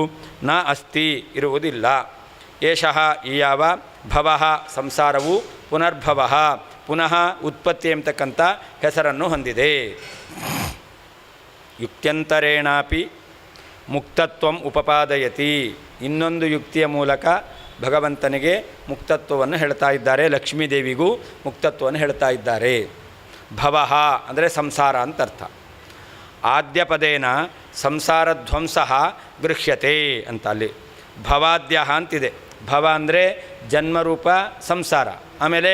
ನ ಅಸ್ತಿ, ಇರುವುದಿಲ್ಲ. ಏಷಃ ಈ ಯಾವ ಭವ ಸಂಸಾರವು ಪುನರ್ಭವ, ಪುನಃ ಉತ್ಪತ್ತಿ ಎಂಬತಕ್ಕಂಥ ಹೆಸರನ್ನು ಹೊಂದಿದೆ. ಯುಕ್ತ್ಯಂತರೇಣಾಪಿ ಮುಕ್ತತ್ವಂ ಉಪಪಾದಯತಿ, ಇನ್ನೊಂದು ಯುಕ್ತಿಯ ಮೂಲಕ ಭಗವಂತನಿಗೆ ಮುಕ್ತತ್ವವನ್ನು ಹೇಳ್ತಾ ಇದ್ದಾರೆ. ಲಕ್ಷ್ಮೀದೇವಿಗೂ ಮುಕ್ತತ್ವವನ್ನು ಹೇಳ್ತಾ ಇದ್ದಾರೆ. ಭವ ಅಂದರೆ ಸಂಸಾರ ಅಂತ ಅರ್ಥ. ಆದ್ಯ ಪದೇನ ಸಂಸಾರಧ್ವಂಸ ಗೃಹ್ಯತೆ ಅಂತ ಅಲ್ಲಿ ಭವಾದ್ಯ ಅಂತಿದೆ. ಭವ ಅಂದರೆ ಜನ್ಮರೂಪ ಸಂಸಾರ, ಆಮೇಲೆ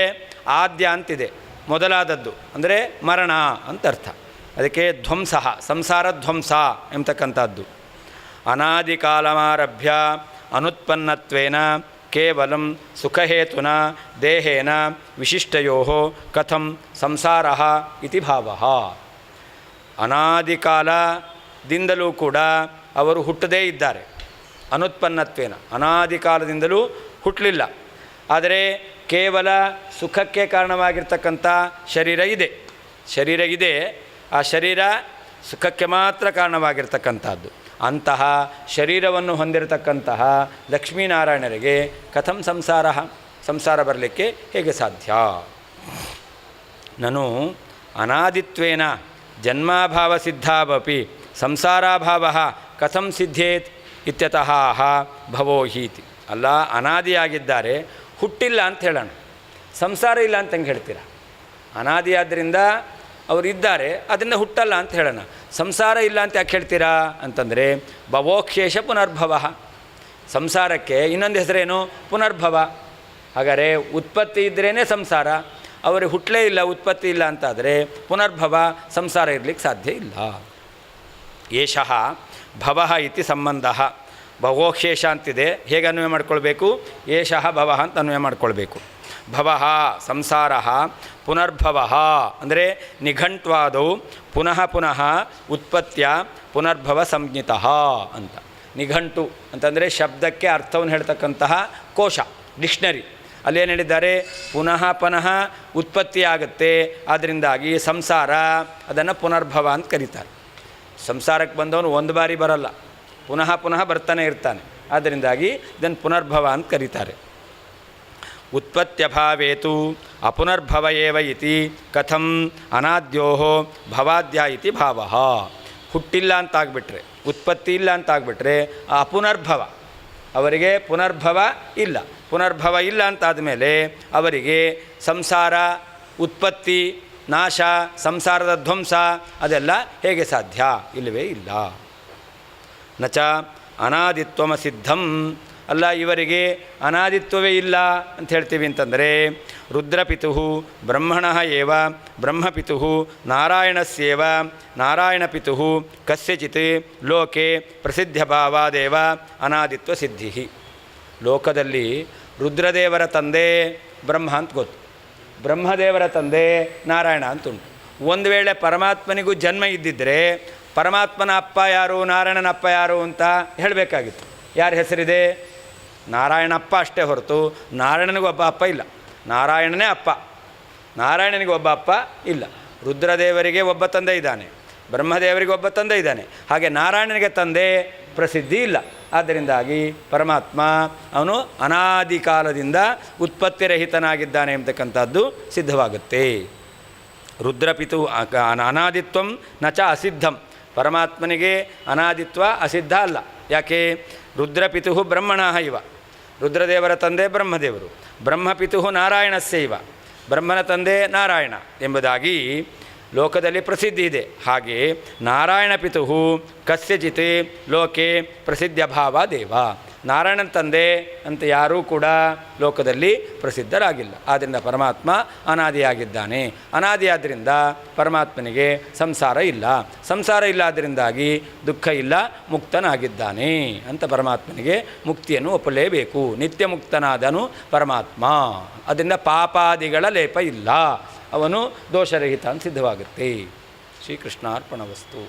ಆದ್ಯ ಅಂತಿದೆ, ಮೊದಲಾದದ್ದು ಅಂದರೆ ಮರಣ ಅಂತ ಅರ್ಥ. ಅದಕ್ಕೆ ಧ್ವಂಸ, ಸಂಸಾರ ಧ್ವಂಸ ಎಂಬತಕ್ಕಂಥದ್ದು. ಅನಾದಿ ಕಾಲಮಾರಭ್ಯ ಅನುತ್ಪನ್ನತ್ವೇನ ಕೇವಲಂ ಸುಖಹೇತುನ ದೇಹೇನ ವಿಶಿಷ್ಟಯೋ ಕಥಂ ಸಂಸಾರ ಇತಿ ಭಾವ. ಅನಾದಿ ಕಾಲದಿಂದಲೂ ಕೂಡ ಅವರು ಹುಟ್ಟದೇ ಇದ್ದಾರೆ. ಅನುತ್ಪನ್ನತ್ವೇನ, ಅನಾದಿ ಕಾಲದಿಂದಲೂ ಹುಟ್ಟಲಿಲ್ಲ. ಆದರೆ ಕೇವಲ ಸುಖಕ್ಕೆ ಕಾರಣವಾಗಿರ್ತಕ್ಕಂಥ ಶರೀರ ಇದೆ, ಶರೀರ ಇದೆ. ಆ ಶರೀರ ಸುಖಕ್ಕೆ ಮಾತ್ರ ಕಾರಣವಾಗಿರ್ತಕ್ಕಂಥದ್ದು. ಅಂತಹ ಶರೀರವನ್ನು ಹೊಂದಿರತಕ್ಕಂತಹ ಲಕ್ಷ್ಮೀನಾರಾಯಣರಿಗೆ ಕಥಂ ಸಂಸಾರ, ಸಂಸಾರ ಬರಲಿಕ್ಕೆ ಹೇಗೆ ಸಾಧ್ಯ? ನಾನು ಅನಾದಿತ್ವೇನ ಜನ್ಮಾಭಾವ ಸಿದ್ಧಾವಪಿ ಸಂಸಾರಾಭಾವ ಕಥಂ ಸಿದ್ಧೇತ್ ಇತ್ಯತಃ ಭವೋ ಹೀತಿ. ಅಲ್ಲ, ಅನಾದಿಯಾಗಿದ್ದಾರೆ, ಹುಟ್ಟಿಲ್ಲ ಅಂತ ಹೇಳೋಣ, ಸಂಸಾರ ಇಲ್ಲ ಅಂತ ಹೆಂಗೆ ಹೇಳ್ತೀರ? ಅನಾದಿಯಾದ್ದರಿಂದ ಅವರು ಇದ್ದಾರೆ, ಅದರಿಂದ ಹುಟ್ಟಲ್ಲ ಅಂತ ಹೇಳೋಣ. ಸಂಸಾರ ಇಲ್ಲ ಅಂತ ಯಾಕೆ ಹೇಳ್ತೀರಾ ಅಂತಂದರೆ ಭವೋಕ್ಷೇಷ ಪುನರ್ಭವ. ಸಂಸಾರಕ್ಕೆ ಇನ್ನೊಂದು ಹೆಸರೇನು? ಪುನರ್ಭವ. ಹಾಗಾದರೆ ಉತ್ಪತ್ತಿ ಇದ್ರೇ ಸಂಸಾರ, ಅವರಿಗೆ ಹುಟ್ಟಲೇ ಇಲ್ಲ, ಉತ್ಪತ್ತಿ ಇಲ್ಲ ಅಂತಾದರೆ ಪುನರ್ಭವ, ಸಂಸಾರ ಇರಲಿಕ್ಕೆ ಸಾಧ್ಯ ಇಲ್ಲ. ಏಷಃ ಭವ ಇತಿ ಸಂಬಂಧ. ಭವೋಕ್ಷೇಷ ಅಂತಿದೆ, ಹೇಗೆ ಅನ್ವಯ ಮಾಡ್ಕೊಳ್ಬೇಕು? ಏಷಃ ಭವ ಅಂತ ಅನ್ವಯ ಮಾಡ್ಕೊಳ್ಬೇಕು. ಭವ ಸಂಸಾರ, ಪುನರ್ಭವ ಅಂದರೆ ನಿಘಂಟ್ವಾದೌ ಪುನಃ ಪುನಃ ಉತ್ಪತ್ತ್ಯ ಪುನರ್ಭವ ಸಂಜ್ಞಿತಃ ಅಂತ. ನಿಘಂಟು ಅಂತಂದರೆ ಶಬ್ದಕ್ಕೆ ಅರ್ಥವನ್ನು ಹೇಳ್ತಕ್ಕಂತಹ ಕೋಶ, ಡಿಕ್ಷನರಿ. ಅಲ್ಲೇನು ಹೇಳಿದ್ದಾರೆ? ಪುನಃ ಪುನಃ ಉತ್ಪತ್ತಿಯಾಗುತ್ತೆ, ಅದರಿಂದಾಗಿ ಸಂಸಾರ, ಅದನ್ನು ಪುನರ್ಭವ ಅಂತ ಕರೀತಾರೆ. ಸಂಸಾರಕ್ಕೆ ಬಂದವನು ಒಂದು ಬಾರಿ ಬರಲ್ಲ, ಪುನಃ ಪುನಃ ಬರ್ತಾನೆ ಇರ್ತಾನೆ. ಅದರಿಂದಾಗಿ ಇದನ್ನು ಪುನರ್ಭವ ಅಂತ ಕರೀತಾರೆ. ಉತ್ಪತ್ತ್ಯಭಾವೇತು ಅಪುನರ್ಭವ ಏವ ಇತಿ ಕಥಂ ಅನಾದ್ಯೋ ಭವಾದ್ಯ ಇತಿ ಭಾವ. ಹುಟ್ಟಿಲ್ಲ ಅಂತಾಗ್ಬಿಟ್ರೆ, ಉತ್ಪತ್ತಿ ಇಲ್ಲ ಅಂತಾಗ್ಬಿಟ್ರೆ ಆ ಅಪುನರ್ಭವ, ಅವರಿಗೆ ಪುನರ್ಭವ ಇಲ್ಲ. ಪುನರ್ಭವ ಇಲ್ಲ ಅಂತಾದ ಮೇಲೆ ಅವರಿಗೆ ಸಂಸಾರ, ಉತ್ಪತ್ತಿ, ನಾಶ, ಸಂಸಾರದ ಧ್ವಂಸ ಅದೆಲ್ಲ ಹೇಗೆ ಸಾಧ್ಯ? ಇಲ್ಲವೇ ಇಲ್ಲ. ನಚ ಅನಾದಿತ್ವಮಸಿದ್ಧಂ, ಅಲ್ಲ ಇವರಿಗೆ ಅನಾದಿತ್ವವೇ ಇಲ್ಲ ಅಂತ ಹೇಳ್ತೀವಿ ಅಂತಂದರೆ, ರುದ್ರಪಿತು ಬ್ರಹ್ಮಣಃ ಏವ ಬ್ರಹ್ಮಪಿತು ನಾರಾಯಣಸ್ಯೇವ ನಾರಾಯಣಪಿತು ಕಸ್ಯಚಿತ್ ಲೋಕೆ ಪ್ರಸಿದ್ಧಭಾವಾದೇವ ಅನಾದಿತ್ವ ಸಿದ್ಧಿ. ಲೋಕದಲ್ಲಿ ರುದ್ರದೇವರ ತಂದೆ ಬ್ರಹ್ಮ ಅಂತ ಗೊತ್ತು, ಬ್ರಹ್ಮದೇವರ ತಂದೆ ನಾರಾಯಣ ಅಂತುಂಟು. ಒಂದು ವೇಳೆ ಪರಮಾತ್ಮನಿಗೂ ಜನ್ಮ ಇದ್ದಿದ್ದರೆ ಪರಮಾತ್ಮನ ಅಪ್ಪ ಯಾರು, ನಾರಾಯಣನ ಅಪ್ಪ ಯಾರು ಅಂತ ಹೇಳಬೇಕಾಗಿತ್ತು. ಯಾರ ಹೆಸರಿದೆ? ನಾರಾಯಣಪ್ಪ ಅಷ್ಟೇ ಹೊರತು ನಾರಾಯಣನಿಗೆ ಒಬ್ಬ ಅಪ್ಪ ಇಲ್ಲ. ನಾರಾಯಣನೇ ಅಪ್ಪ, ನಾರಾಯಣನಿಗೆ ಒಬ್ಬ ಅಪ್ಪ ಇಲ್ಲ. ರುದ್ರದೇವರಿಗೆ ಒಬ್ಬ ತಂದೆ ಇದ್ದಾನೆ, ಬ್ರಹ್ಮದೇವರಿಗೆ ಒಬ್ಬ ತಂದೆ ಇದ್ದಾನೆ. ಹಾಗೆ ನಾರಾಯಣನಿಗೆ ತಂದೆ ಪ್ರಸಿದ್ಧಿ ಇಲ್ಲ. ಆದ್ದರಿಂದಾಗಿ ಪರಮಾತ್ಮ ಅವನು ಅನಾದಿ ಕಾಲದಿಂದ ಉತ್ಪತ್ತಿರಹಿತನಾಗಿದ್ದಾನೆ ಎಂಬತಕ್ಕಂಥದ್ದು ಸಿದ್ಧವಾಗುತ್ತೆ. ರುದ್ರಪಿತು ಅನಾದಿತ್ವಂ ನಚ ಅಸಿದ್ಧಂ, ಪರಮಾತ್ಮನಿಗೆ ಅನಾದಿತ್ವ ಅಸಿದ್ಧ ಅಲ್ಲ. ಯಾಕೆ? ರುದ್ರಪಿತು ಬ್ರಹ್ಮಣಃ ಇವ, ರುದ್ರದೇವರ ತಂದೆ ಬ್ರಹ್ಮದೇವರು, ಬ್ರಹ್ಮಪಿತು ನಾರಾಯಣಸ್ಯ ಇವ, ಬ್ರಹ್ಮನ ತಂದೆ ನಾರಾಯಣ ಎಂಬುದಾಗಿ ಲೋಕದಲ್ಲಿ ಪ್ರಸಿದ್ಧಿ ಇದೆ. ಹಾಗೆ ನಾರಾಯಣ ಪಿತು ಕಸ್ಯಚಿತ್ ಲೋಕೆ ಪ್ರಸಿದ್ಧಭಾವ ದೇವ, ನಾರಾಯಣನ ತಂದೆ ಅಂತ ಯಾರೂ ಕೂಡ ಲೋಕದಲ್ಲಿ ಪ್ರಸಿದ್ಧರಾಗಿಲ್ಲ. ಆದ್ದರಿಂದ ಪರಮಾತ್ಮ ಅನಾದಿಯಾಗಿದ್ದಾನೆ. ಅನಾದಿಯಾದ್ದರಿಂದ ಪರಮಾತ್ಮನಿಗೆ ಸಂಸಾರ ಇಲ್ಲ. ಸಂಸಾರ ಇಲ್ಲಾದ್ದರಿಂದಾಗಿ ದುಃಖ ಇಲ್ಲ, ಮುಕ್ತನಾಗಿದ್ದಾನೆ ಅಂತ ಪರಮಾತ್ಮನಿಗೆ ಮುಕ್ತಿಯನ್ನು ಒಪ್ಪಲೇಬೇಕು. ನಿತ್ಯ ಮುಕ್ತನಾದನು ಪರಮಾತ್ಮ. ಅದರಿಂದ ಪಾಪಾದಿಗಳ ಲೇಪ ಇಲ್ಲ, ಅವನು ದೋಷರಹಿತ ಅಂತ ಸಿದ್ಧವಾಗುತ್ತೆ. ಶ್ರೀಕೃಷ್ಣಾರ್ಪಣವಸ್ತು.